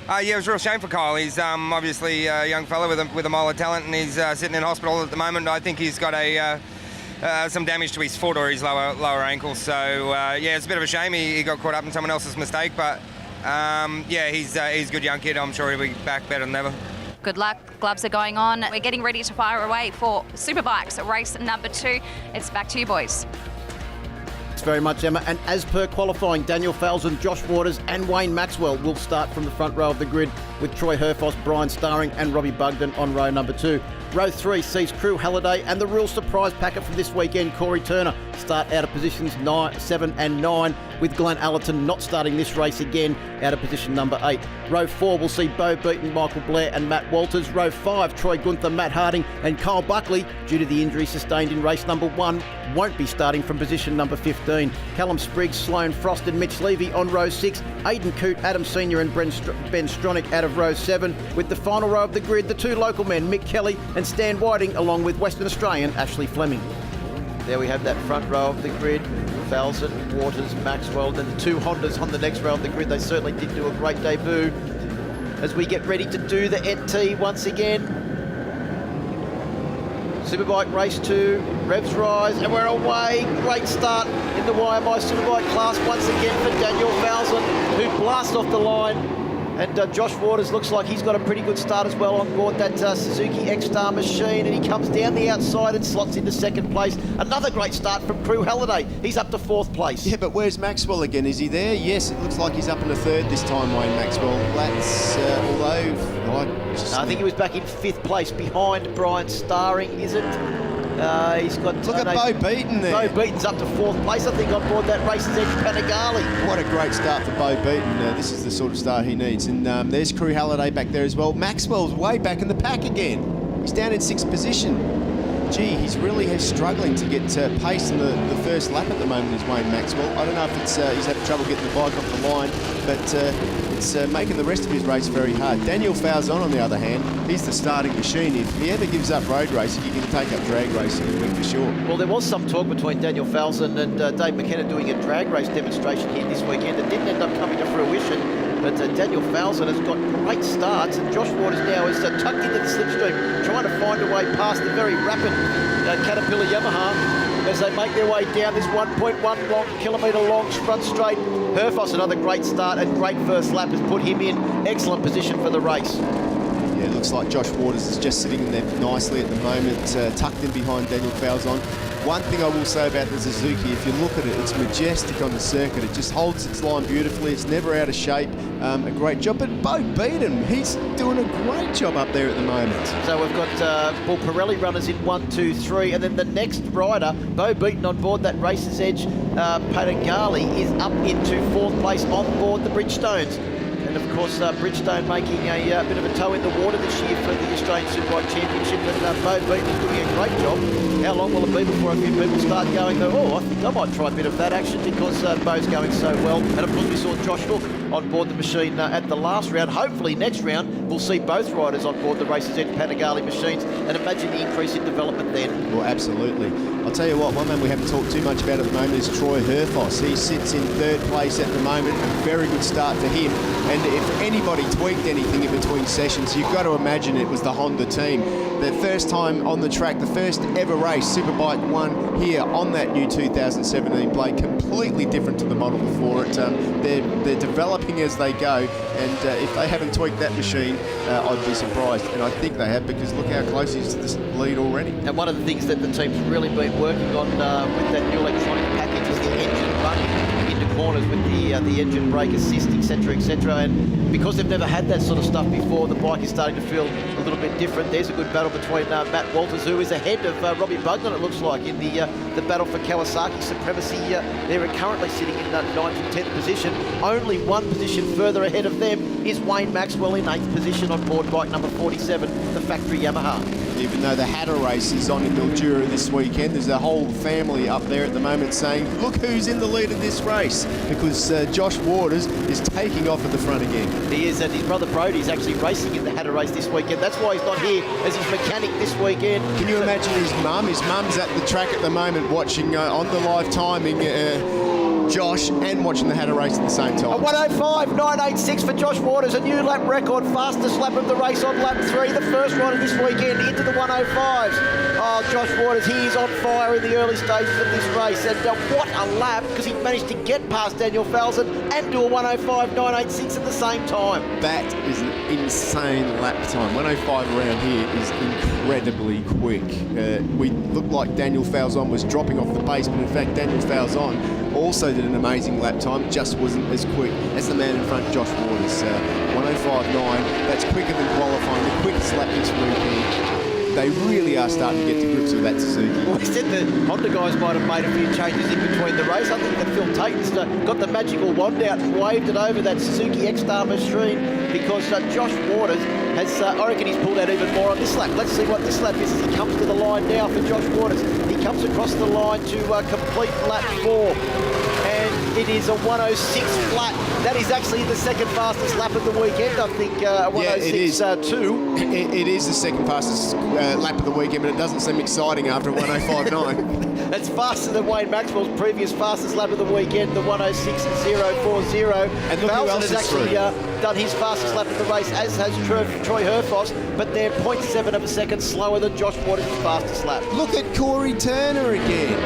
Yeah, it was a real shame for Kyle. He's obviously a young fella with a mile of talent, and he's sitting in hospital at the moment. I think he's got some damage to his foot or his lower ankle. So yeah, it's a bit of a shame. He got caught up in someone else's mistake, but yeah, he's a good young kid. I'm sure he'll be back better than ever. Good luck. Gloves are going on. We're getting ready to fire away for Superbikes race number 2. It's back to you, boys. Thanks very much, Emma. And as per qualifying, Daniel Falzon, Josh Waters and Wayne Maxwell will start from the front row of the grid, with Troy Herfoss, Brian Starring and Robbie Bugden on row number 2. Row 3 sees Crew Halliday and the real surprise packet from this weekend, Corey Turner, start out of positions 7 and 9, with Glenn Allerton not starting this race again, out of position number 8. Row 4 will see Bo Beaton, Michael Blair and Matt Walters. Row 5, Troy Gunther, Matt Harding and Kyle Buckley, due to the injury sustained in race number 1, won't be starting from position number 15. Callum Spriggs, Sloane Frost and Mitch Levy on row 6. Aidan Coote, Adam Senior and Ben Stronach out of row 7, with the final row of the grid, the 2 local men, Mick Kelly and Stan Whiting, along with Western Australian Ashley Fleming. There we have that front row of the grid. Falzon, Waters, Maxwell, and the 2 Hondas on the next row of the grid. They certainly did do a great debut. As we get ready to do the NT once again. Superbike race 2, revs rise, and we're away. Great start in the YMI Superbike class once again for Daniel Falzon, who blasts off the line. And Josh Waters looks like he's got a pretty good start as well on board that Suzuki X-Star machine, and he comes down the outside and slots into 2nd place. Another great start from Crew Halliday. He's up to 4th place. Yeah, but where's Maxwell again? Is he there? Yes, it looks like he's up in the 3rd this time, Wayne Maxwell. That's, I think he was back in 5th place behind Brian Starring, is it? He's got... Look at Bo Beaton there. Bo Beaton's up to 4th place, I think, on board that race's edge, Panigale. What a great start for Bo Beaton. This is the sort of start he needs. And there's Crew Halliday back there as well. Maxwell's way back in the pack again. He's down in 6th position. Gee, he's really struggling to get pace in the first lap at the moment, is Wayne Maxwell. I don't know if it's he's had trouble getting the bike off the line, but it's making the rest of his race very hard. Daniel Falzon, on the other hand, he's the starting machine. If he ever gives up road racing, he can take up drag racing and win for sure. Well, there was some talk between Daniel Falzon and Dave McKenna doing a drag race demonstration here this weekend that didn't end up coming to fruition. But Daniel Falzon has got great starts, and Josh Waters now is tucked into the slipstream, trying to find a way past the very rapid Caterpillar Yamaha as they make their way down this 1.1 kilometre long front straight. Herfoss, another great start and great first lap, has put him in excellent position for the race. Yeah, it looks like Josh Waters is just sitting in there nicely at the moment, tucked in behind Daniel Falzon. One thing I will say about the Suzuki, if you look at it, it's majestic on the circuit. It just holds its line beautifully. It's never out of shape. A great job. But Bo Beaton, he's doing a great job up there at the moment. So we've got Paul Pirelli runners in 1, 2, 3, and then the next rider, Bo Beaton on board that Racer's Edge, Panigale, is up into 4th place on board the Bridgestones. And of course, Bridgestone making a bit of a toe in the water this year for the Australian Superbike Championship, and Bo Beaton's doing a great job. How long will it be before a few people start going, oh, I think I might try a bit of that action, because Bo's going so well. And of course, we saw Josh Hook on board the machine at the last round. Hopefully next round we'll see both riders on board the Racer's Edge Panigale machines, and imagine the increase in development then. Well, absolutely. I'll tell you what, one man we haven't talked too much about at the moment is Troy Herfoss. He sits in 3rd place at the moment. A very good start for him. And if anybody tweaked anything in between sessions, you've got to imagine it was the Honda team. Their first time on the track, the first ever race, Superbike 1 here on that new 2017 blade, completely different to the model before it. They're developing as they go, and if they haven't tweaked that machine, I'd be surprised. And I think they have, because look how close he is to this lead already. And one of the things that the team's really been working on with that new electronic package is the engine running into corners with the engine brake assist, etc., and because they've never had that sort of stuff before, the bike is starting to feel a little bit different. There's a good battle between Matt Walters, who is ahead of Robbie Bugden, it looks like, in the battle for Kawasaki supremacy. They're currently sitting in 9th and 10th position. Only one position further ahead of them is Wayne Maxwell in 8th position on board bike number 47, the factory Yamaha. Even though the Hatter race is on in Mildura this weekend, there's a whole family up there at the moment saying, look who's in the lead of this race, because Josh Waters is taking off at the front again. He is, and his brother Brody's actually racing in the Hatter race this weekend. That's why he's not here as his mechanic this weekend. Can you imagine his mum? His mum's at the track at the moment watching on the live timing Josh and watching the Hatter race at the same time. A 105.986 for Josh Waters, a new lap record, fastest lap of the race on lap 3, the first rider this weekend into the 105s. Oh, Josh Waters, he is on fire in the early stages of this race, and what a lap, because he managed to get past Daniel Falzon and do a 105.986 at the same time. That is an insane lap time. 105 around here is incredibly quick. We looked like Daniel Falzon was dropping off the pace, but in fact Daniel Falzon also did an amazing lap time, just wasn't as quick as the man in front, Josh Waters. 105.9, that's quicker than qualifying, the quickest lap this weekend. They really are starting to get to grips with that Suzuki. Well, he said the Honda guys might have made a few changes in between the race. I think that Phil Tate's got the magical wand out and waved it over that Suzuki X-Star machine, because Josh Waters has, I reckon he's pulled out even more on this lap. Let's see what this lap is as he comes to the line now for Josh Waters. He comes across the line to complete lap 4. And it is a 106 flat. That is actually the second fastest lap of the weekend. I think 106.2. It is the second fastest lap of the weekend, but it doesn't seem exciting after 105.9. That's faster than Wayne Maxwell's previous fastest lap of the weekend, the 106.040. And look who Falzon else has is actually through. done his fastest lap of the race, as has Troy Herfoss, but they're 0.7 of a second slower than Josh Waters' fastest lap. Look at Corey Turner again.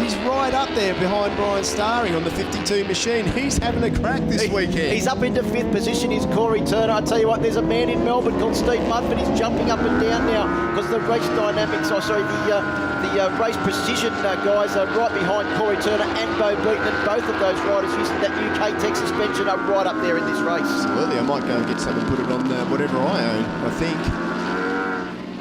He's right up there behind Brian Starring on the 52 machine. He's having a crack this weekend. He's up into 5th position, is Corey Turner. I tell you what, there's a man in Melbourne called Steve Mudford. He's jumping up and down now because the race dynamics, the race precision guys are right behind Corey Turner and Bo Beaton, and both of those riders using that UK Tech suspension are right up there in this race. Absolutely, I might go and get something, put it on whatever I own, I think.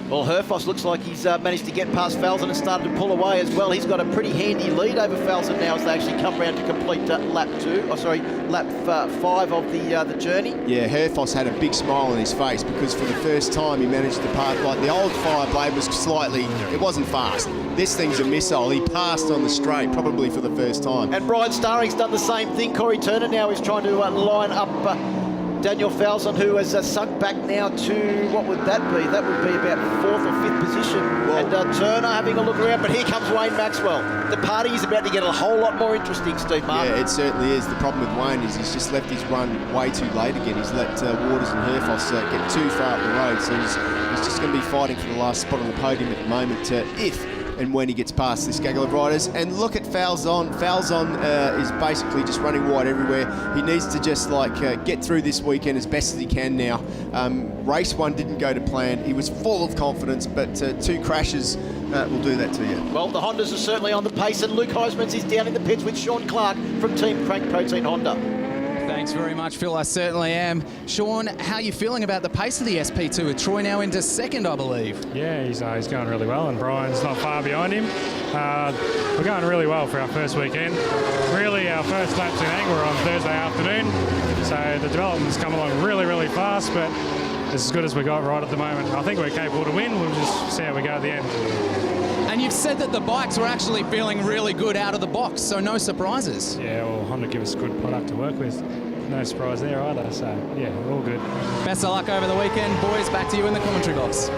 Well, Herfoss looks like he's managed to get past Falzon and started to pull away as well. He's got a pretty handy lead over Falzon now as they actually come round to complete lap 5 of the journey. Yeah, Herfoss had a big smile on his face because for the first time he managed to pass. Like the old Fireblade was slightly, it wasn't fast. This thing's a missile. He passed on the straight probably for the first time. And Brian Starring's done the same thing. Corey Turner now is trying to line up Daniel Falzon, who has sunk back now to, what would that be? That would be about 4th or 5th position. And Turner having a look around, but here comes Wayne Maxwell. The party is about to get a whole lot more interesting, Steve Martin. Yeah, it certainly is. The problem with Wayne is he's just left his run way too late again. He's let Waters and Herfoss get too far up the road, so he's just going to be fighting for the last spot on the podium at the moment if and when he gets past this gaggle of riders. And look at Falzon. Falzon is basically just running wide everywhere. He needs to just get through this weekend as best as he can now. Race 1 didn't go to plan. He was full of confidence, but 2 crashes will do that to you. Well, the Hondas are certainly on the pace, and Luke Heismans is down in the pits with Sean Clark from Team Crank Protein Honda. Thanks very much, Phil. I certainly am. Sean, how are you feeling about the pace of the SP2 with Troy now into 2nd, I believe? Yeah, he's going really well, and Brian's not far behind him. We're going really well for our first weekend. Really, our first laps in Ang were on Thursday afternoon, so the development's come along really, really fast, but it's as good as we got right at the moment. I think we're capable to win. We'll just see how we go at the end. And you've said that the bikes were actually feeling really good out of the box, so no surprises. Yeah, well, Honda give us a good product to work with. No surprise there either, so yeah, all good. Best of luck over the weekend, boys. Back to you in the commentary box.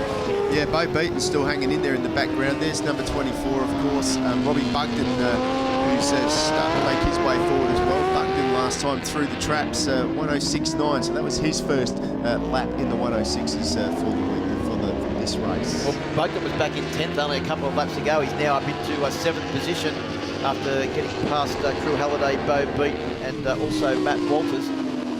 Yeah, Bo Beaton's still hanging in there in the background. There's number 24, of course, Robbie Bugden, who's starting to make his way forward as well. Bugden last time through the traps, 106.9, so that was his first lap in the 106s for this race. Well, Bugden was back in 10th only a couple of laps ago. He's now up into 7th position after getting past Crew Halliday, Bo Beaton, and also Matt Walters.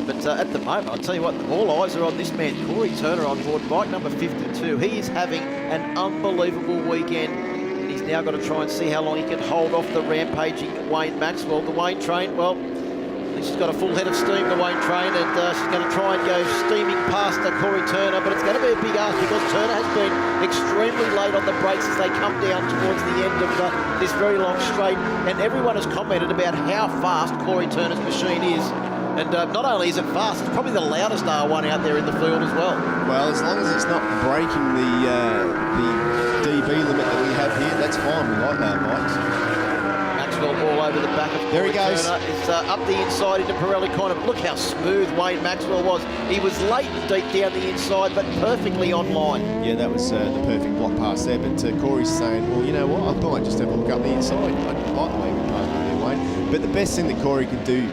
But at the moment, I'll tell you what, all eyes are on this man, Corey Turner, on board bike number 52. He is having an unbelievable weekend, and he's now got to try and see how long he can hold off the rampaging Wayne Maxwell. The Wayne train, well, she's got a full head of steam, the Wayne train, and she's going to try and go steaming past Corey Turner, but it's going to be a big ask because Turner has been extremely late on the brakes as they come down towards the end of this very long straight, and everyone has commented about how fast Corey Turner's machine is. And not only is it fast, it's probably the loudest R1 out there in the field as well. Well, as long as it's not breaking the dB limit that we have here, that's fine. We like our bikes. Maxwell all over the back of There he Corey goes. Turner. It's up the inside into Pirelli corner. But look how smooth Wayne Maxwell was. He was late and deep down the inside, but perfectly on line. Yeah, that was the perfect block pass there. But Corey's saying, well, you know what? I might just have a look up the inside. I like the way we played there, Wayne. But the best thing that Corey can do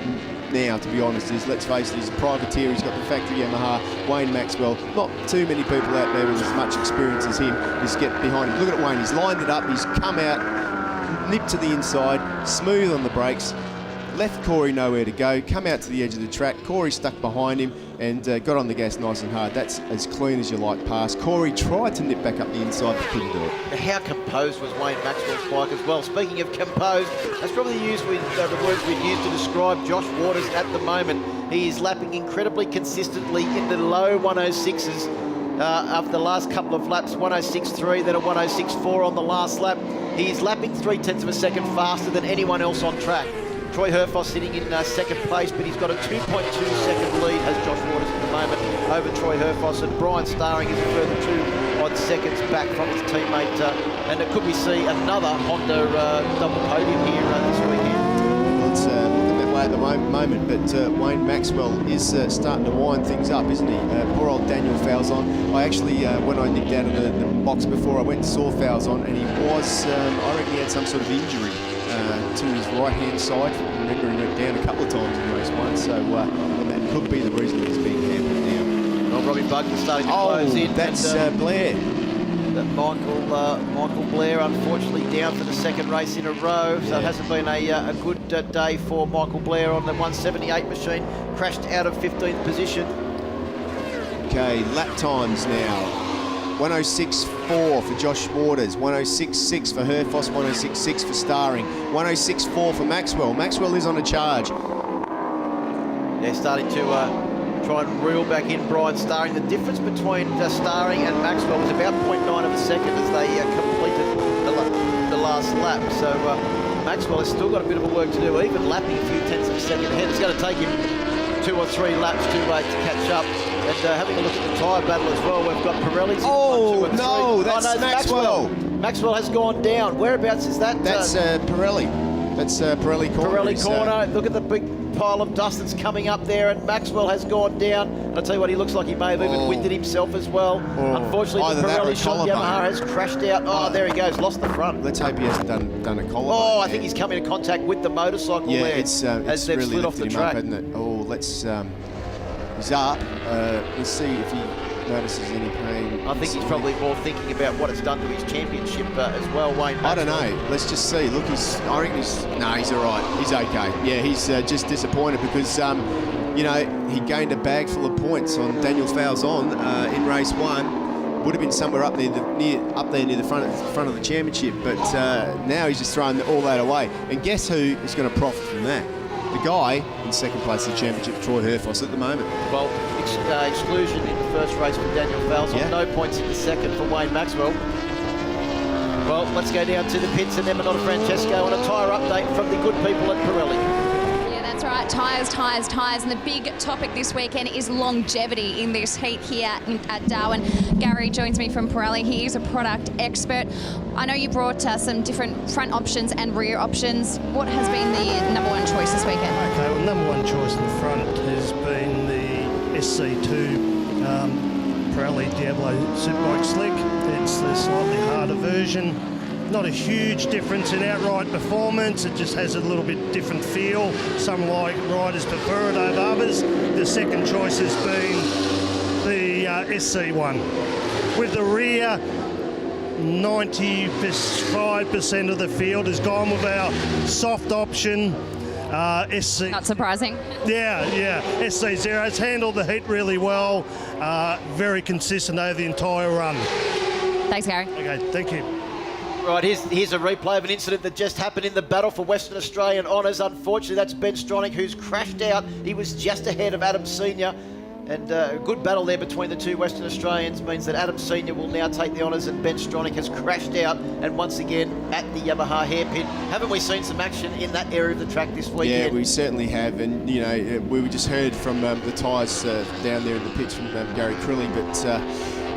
now, to be honest, is, let's face it, he's a privateer. He's got the factory Yamaha. Wayne Maxwell, not too many people out there with as much experience as him, is get behind him. Look at Wayne. He's lined it up. He's come out, nipped to the inside, smooth on the brakes, left Corey nowhere to go, come out to the edge of the track. Corey stuck behind him and got on the gas nice and hard. That's as clean as you like pass. Corey tried to nip back up the inside but couldn't do it. How composed was Wayne Maxwell's bike as well? Speaking of composed, that's probably the words we'd use to describe Josh Waters at the moment. He is lapping incredibly consistently in the low 106s after the last couple of laps. 106.3, then a 106.4 on the last lap. He's lapping 0.3 of a second faster than anyone else on track. Troy Herfoss sitting in second place, but he's got a 2.2 second lead, has Josh Waters at the moment, over Troy Herfoss, and Brian Starring is a further 2 odd seconds back from his teammate, and could we see another Honda double podium here this weekend? Well, it's looking that way at the moment, but Wayne Maxwell is starting to wind things up, isn't he? Poor old Daniel Falzon. I actually, when I nicked out of the box before, I went and saw Falzon, and he was, I reckon he had some sort of injury to his right-hand side. Remember, he went down a couple of times in race one, so that could be the reason he's being hampered now. Well, Robbie Bugden's starting to close in. That's Blair. Michael Blair, unfortunately, down for the second race in a row, so it hasn't been a good day for Michael Blair on the 178 machine. Crashed out of 15th position. Okay, lap times now. 106.4 for Josh Waters, 106.6 for Herfoss, 106.6 for Starring, 106.4 for Maxwell. Maxwell is on a charge. They're starting to try and reel back in Brian Starring. The difference between Starring and Maxwell was about 0.9 of a second as they completed the last lap. So Maxwell has still got a bit of a work to do, even lapping a few tenths of a second ahead. It's going to take him 2 or 3 laps to catch up. And having a look at the tyre battle as well, we've got Pirelli's. Oh, no, that's Maxwell. Maxwell has gone down. Whereabouts is that? That's Pirelli. That's Pirelli corner. Pirelli corner. Look at the big pile of dust that's coming up there, and Maxwell has gone down. I'll tell you what, he looks like he may have even winded himself as well. Unfortunately, the Pirelli shot Yamaha has crashed out. Oh, there he goes, lost the front. Let's hope he hasn't done a collarbone. Oh, I think he's come into contact with the motorcycle there. It's as they've really slid off the lifted him track. up, hasn't it? Oh, let's... he's up. Let's see if he notices any pain. I think he's probably more thinking about what it's done to his championship as well, Wayne Maxwell. I don't know. Let's just see. Look, he's all right. He's okay. Yeah, he's just disappointed because, you know, he gained a bag full of points on Daniel Falzon in race one. Would have been somewhere up there near the front of the championship, but now he's just throwing all that away. And guess who is going to profit from that? The guy in second place in the championship, Troy Herfoss, at the moment. Well, exclusion in the first race for Daniel Falzon. Yeah. No points in the second for Wayne Maxwell. Well, let's go down to the pits and Emma Francesco and a tyre update from the good people at Pirelli. That's right, tyres, and the big topic this weekend is longevity in this heat here at Darwin. Gary joins me from Pirelli. He is a product expert. I know you brought some different front options and rear options. What has been the number one choice this weekend? Okay, well, number one choice in the front has been the SC2 Pirelli Diablo Superbike Slick. It's the slightly harder version. Not a huge difference in outright performance, it just has a little bit different feel. Some riders prefer it over others. The second choice has been the SC1. With the rear, 95% of the field has gone with our soft option. SC. Not surprising. Yeah. SC0 has handled the heat really well. Very consistent over the entire run. Thanks, Gary. Okay, thank you. Right, here's a replay of an incident that just happened in the battle for Western Australian honours. Unfortunately, that's Ben Stronach who's crashed out. He was just ahead of Adam Senior. And a good battle there between the two Western Australians means that Adam Senior will now take the honours and Ben Stronach has crashed out. And once again, at the Yamaha hairpin. Haven't we seen some action in that area of the track this weekend? Yeah, we certainly have. And, you know, we just heard from the tyres down there in the pits from Gary Crilly. But,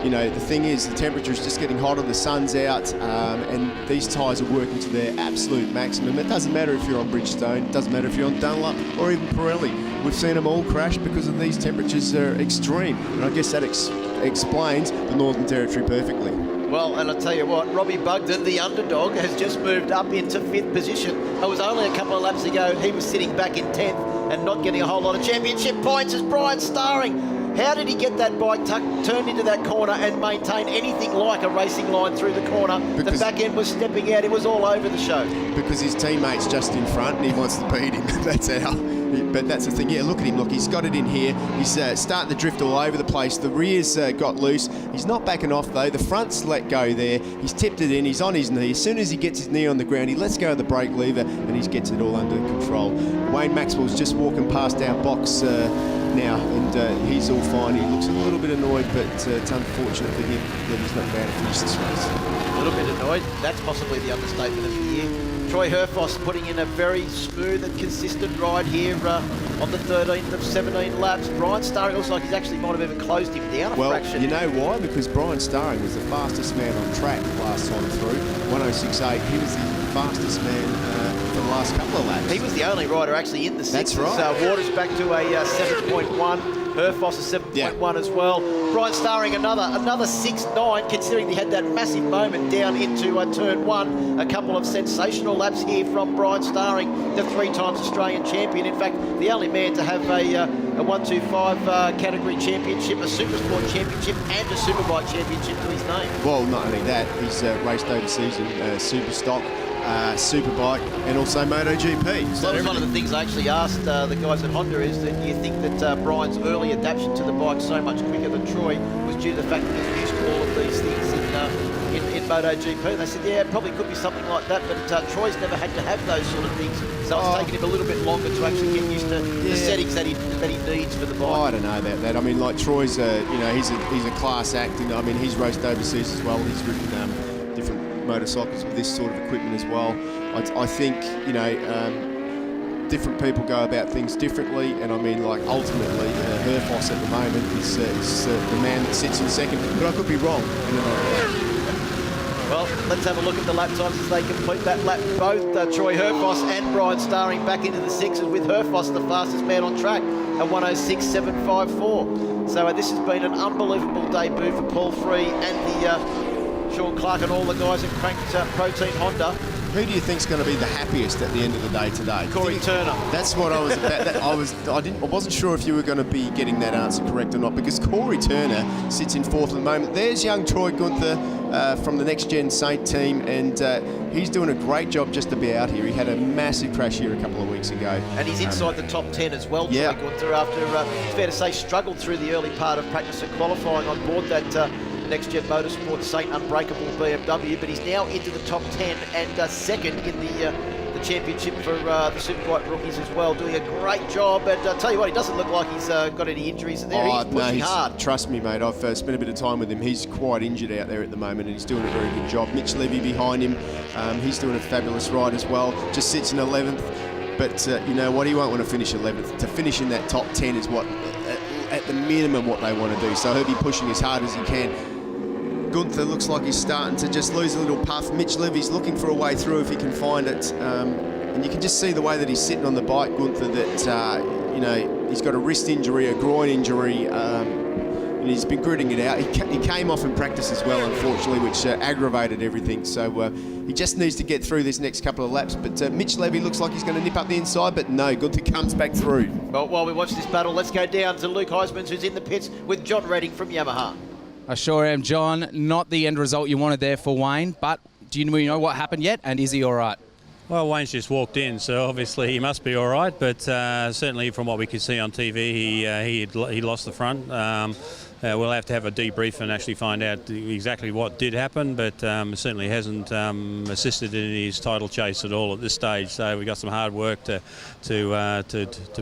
the thing is, the temperature is just getting hotter, the sun's out, and these tyres are working to their absolute maximum. It doesn't matter if you're on Bridgestone, it doesn't matter if you're on Dunlop or even Pirelli. We've seen them all crash because of these temperatures are extreme, and I guess that explains the Northern Territory perfectly. Well, and I'll tell you what, Robbie Bugden, the underdog, has just moved up into 5th position. It was only a couple of laps ago he was sitting back in 10th and not getting a whole lot of championship points as Brian Starring. How did he get that bike turned into that corner and maintain anything like a racing line through the corner? The back end was stepping out. It was all over the show. Because his teammate's just in front and he wants to beat him. That's how. But that's the thing. Yeah, look at him. Look, he's got it in here. He's starting to drift all over the place. The rear's got loose. He's not backing off, though. The front's let go there. He's tipped it in. He's on his knee. As soon as he gets his knee on the ground, he lets go of the brake lever and he gets it all under control. Wayne Maxwell's just walking past our box now, and he's all fine. He looks a little bit annoyed, but it's unfortunate for him that he's not going to finish this race. A little bit annoyed. That's possibly the understatement of the year. Troy Herfoss putting in a very smooth and consistent ride here on the 13th of 17 laps. Brian Starring looks like he's actually might have even closed him down a fraction. Well, you know why? Because Brian Starring was the fastest man on track last time through, 106.8. He was the fastest man for the last couple of laps. He was the only rider actually in the sixes. That's right. Waters back to a 7.1. Herfoss a 7.1 as well. Brian Starring another 6.9, considering he had that massive moment down into turn 1. A couple of sensational laps here from Brian Starring, the 3-time Australian champion. In fact, the only man to have a 125 category championship, a Supersport championship and a Superbike championship to his name. Well, not only that, he's raced overseas in Superstock, Superbike, and also MotoGP. So one of the things I actually asked the guys at Honda is that you think that Brian's early adaptation to the bike so much quicker than Troy was due to the fact that he's used to all of these things in MotoGP. They said, yeah, it probably could be something like that, but Troy's never had to have those sort of things, so it's taken him a little bit longer to actually get used to the settings that he needs for the bike. I don't know about that. I mean, like Troy's, he's a class act, and I mean, he's raced overseas as well. He's ridden different motorcycles with this sort of equipment as well. I think, different people go about things differently, and I mean, like, ultimately, Herfoss at the moment is the man that sits in second, but I could be wrong. Well, let's have a look at the lap times as they complete that lap. Both Troy Herfoss and Brian Starring back into the sixes, with Herfoss the fastest man on track at 106.754. So this has been an unbelievable debut for Paul Free and the Sean Clark and all the guys at Cranked Protein Honda. Who do you think's going to be the happiest at the end of the day today? Corey Turner. That's what I was about. I wasn't sure if you were going to be getting that answer correct or not, because Corey Turner sits in 4th at the moment. There's young Troy Gunther from the Next Gen Saint team, and he's doing a great job just to be out here. He had a massive crash here a couple of weeks ago. And he's inside the top 10 as well, Troy Gunther, after, it's fair to say, struggled through the early part of practice and qualifying on board that Next Gen Motorsport Saint Unbreakable BMW, but he's now into the top 10 and second in the championship for the Superbike rookies as well, doing a great job. And I'll tell you what, he doesn't look like he's got any injuries in there. He's pushing hard. Trust me, mate, I've spent a bit of time with him. He's quite injured out there at the moment, and he's doing a very good job. Mitch Levy behind him, he's doing a fabulous ride as well. Just sits in 11th, but you know what, he won't want to finish 11th. To finish in that top 10 is what, at the minimum, what they want to do. So he'll be pushing as hard as he can. Gunther looks like he's starting to just lose a little puff. Mitch Levy's looking for a way through if he can find it. And you can just see the way that he's sitting on the bike, Gunther, that, he's got a wrist injury, a groin injury, and he's been gritting it out. He came off in practice as well, unfortunately, which aggravated everything. So he just needs to get through this next couple of laps. But Mitch Levy looks like he's going to nip up the inside, but no, Gunther comes back through. Well, while we watch this battle, let's go down to Luke Heismans, who's in the pits with John Redding from Yamaha. I sure am, John. Not the end result you wanted there for Wayne, but do you know what happened yet, and is he all right? Well, Wayne's just walked in, so obviously he must be all right, but certainly from what we could see on TV, he lost the front. We'll have to have a debrief and actually find out exactly what did happen, but certainly hasn't assisted in his title chase at all at this stage. So we've got some hard work to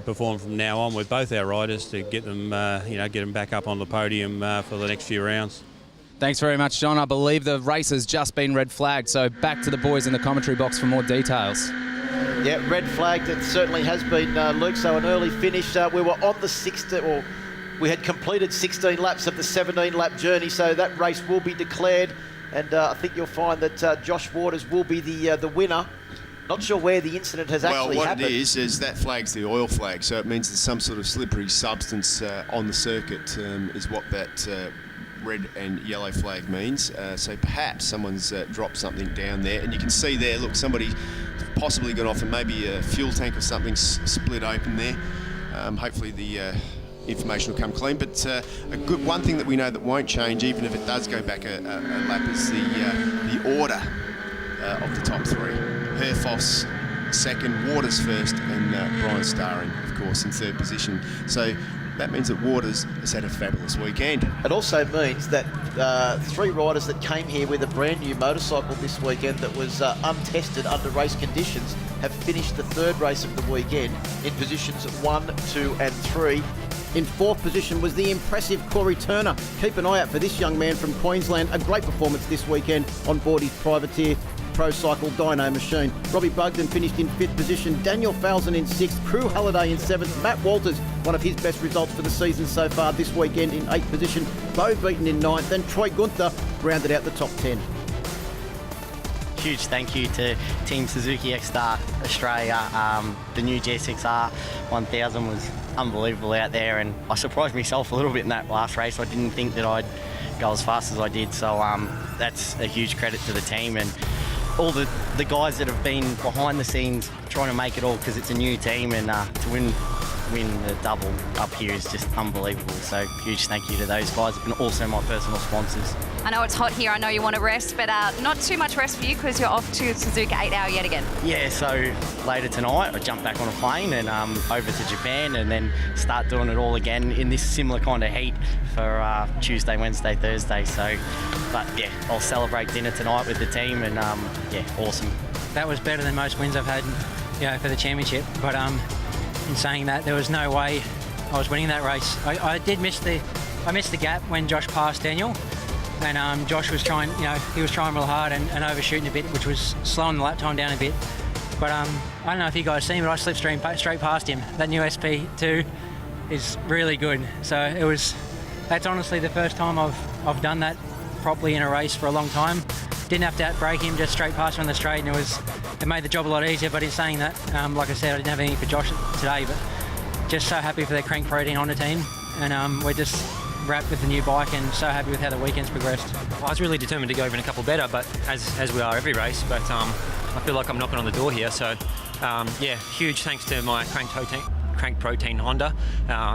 perform from now on with both our riders to get them, get them back up on the podium for the next few rounds. Thanks very much, John. I believe the race has just been red flagged, so back to the boys in the commentary box for more details. Yeah, red flagged. It certainly has been, Luke. So an early finish. We were on the 6th, or We had completed 16 laps of the 17-lap journey, so that race will be declared. And I think you'll find that Josh Waters will be the winner. Not sure where the incident has actually happened. Well, what it is that flag's the oil flag, so it means there's some sort of slippery substance on the circuit is what that red and yellow flag means. So perhaps someone's dropped something down there. And you can see there, look, somebody possibly got off and maybe a fuel tank or something split open there. Hopefully the information will come clean, but a good one thing that we know that won't change, even if it does go back a lap, is the order of the top three. Herfoss second, Waters first, and Brian Starring, of course, in third position. So that means that Waters has had a fabulous weekend. It also means that 3 riders that came here with a brand new motorcycle this weekend that was untested under race conditions have finished the third race of the weekend in positions 1, 2 and 3. In fourth position was the impressive Corey Turner. Keep an eye out for this young man from Queensland. A great performance this weekend on board his privateer Pro Cycle Dyno machine. Robbie Bugden finished in 5th position. Daniel Falzon in 6th. Crew Halliday in 7th. Matt Walters, one of his best results for the season so far this weekend, in 8th position. Bo Beaton in 9th. And Troy Gunther rounded out the top 10. Huge thank you to Team Suzuki X-Star Australia. The new GSXR 1000 was unbelievable out there, and I surprised myself a little bit in that last race. I didn't think that I'd go as fast as I did, so that's a huge credit to the team and all the guys that have been behind the scenes trying to make it all, because it's a new team, and to win the double up here is just unbelievable. So huge thank you to those guys, and also my personal sponsors. I know it's hot here, I know you want to rest, but not too much rest for you because you're off to Suzuka 8-hour yet again. Yeah, so later tonight I jump back on a plane and over to Japan, and then start doing it all again in this similar kind of heat for Tuesday, Wednesday, Thursday. So, but yeah, I'll celebrate dinner tonight with the team, and yeah, awesome. That was better than most wins I've had, for the championship. But in saying that, there was no way I was winning that race. I missed the gap when Josh passed Daniel. And Josh was trying, he was trying real hard and overshooting a bit, which was slowing the lap time down a bit. But I don't know if you guys seen, but I slipped straight past him. That new SP2 is really good. So that's honestly the first time I've done that properly in a race for a long time. Didn't have to outbrake him, just straight past him on the straight, and it made the job a lot easier. But in saying that, like I said, I didn't have anything for Josh today, but just so happy for the Crank Protein Honda team, and we're just wrapped with the new bike and so happy with how the weekend's progressed. I was really determined to go even a couple better, but as we are every race, but I feel like I'm knocking on the door here. So yeah, huge thanks to my Crank Protein Honda.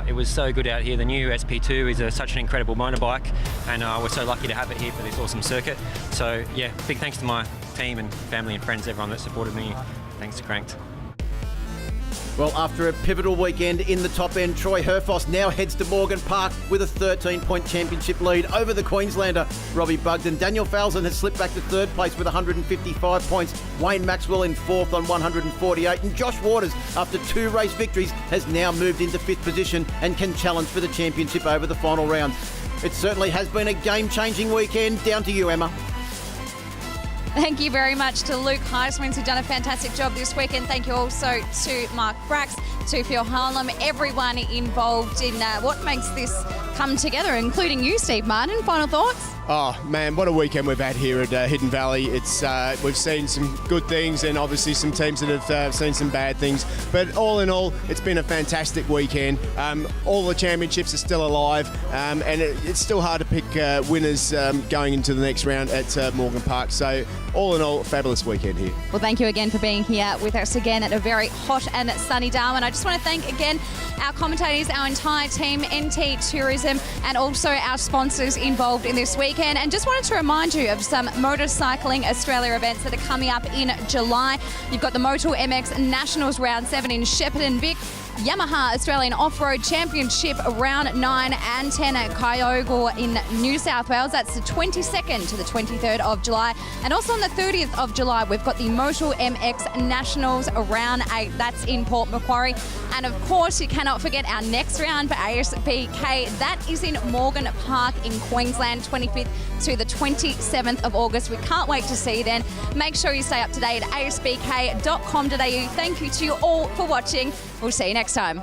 It was so good out here. The new SP2 is such an incredible motorbike, and we're so lucky to have it here for this awesome circuit. So yeah, big thanks to my team and family and friends, everyone that supported me. Thanks to Cranked. Well, after a pivotal weekend in the top end, Troy Herfoss now heads to Morgan Park with a 13-point championship lead over the Queenslander, Robbie Bugden. Daniel Falzon has slipped back to third place with 155 points. Wayne Maxwell in fourth on 148. And Josh Waters, after 2 race victories, has now moved into 5th position and can challenge for the championship over the final round. It certainly has been a game-changing weekend. Down to you, Emma. Thank you very much to Luke Heismans, who's done a fantastic job this weekend. Thank you also to Mark Brax, to Phil Harlem, everyone involved in what makes this come together, including you, Steve Martin. Final thoughts? Oh man, what a weekend we've had here at Hidden Valley. It's we've seen some good things and obviously some teams that have seen some bad things. But all in all, it's been a fantastic weekend. All the championships are still alive, and it's still hard to pick winners going into the next round at Morgan Park. So all in all, a fabulous weekend here. Well, thank you again for being here with us again at a very hot and sunny Darwin. I just want to thank again our commentators, our entire team, NT Tourism, and also our sponsors involved in this weekend. And just wanted to remind you of some Motorcycling Australia events that are coming up in July. You've got the Motul MX Nationals Round 7 in Shepparton, Vic, Yamaha Australian Off-Road Championship Round 9 and 10 at Kyogle in New South Wales. That's the 22nd to the 23rd of July. And also on the 30th of July, we've got the Motul MX Nationals Round 8. That's in Port Macquarie. And of course, you cannot forget our next round for ASBK. That is in Morgan Park in Queensland, 25th to the 27th of August. We can't wait to see you then. Make sure you stay up to date at asbk.com.au. Thank you to you all for watching. We'll see you next time.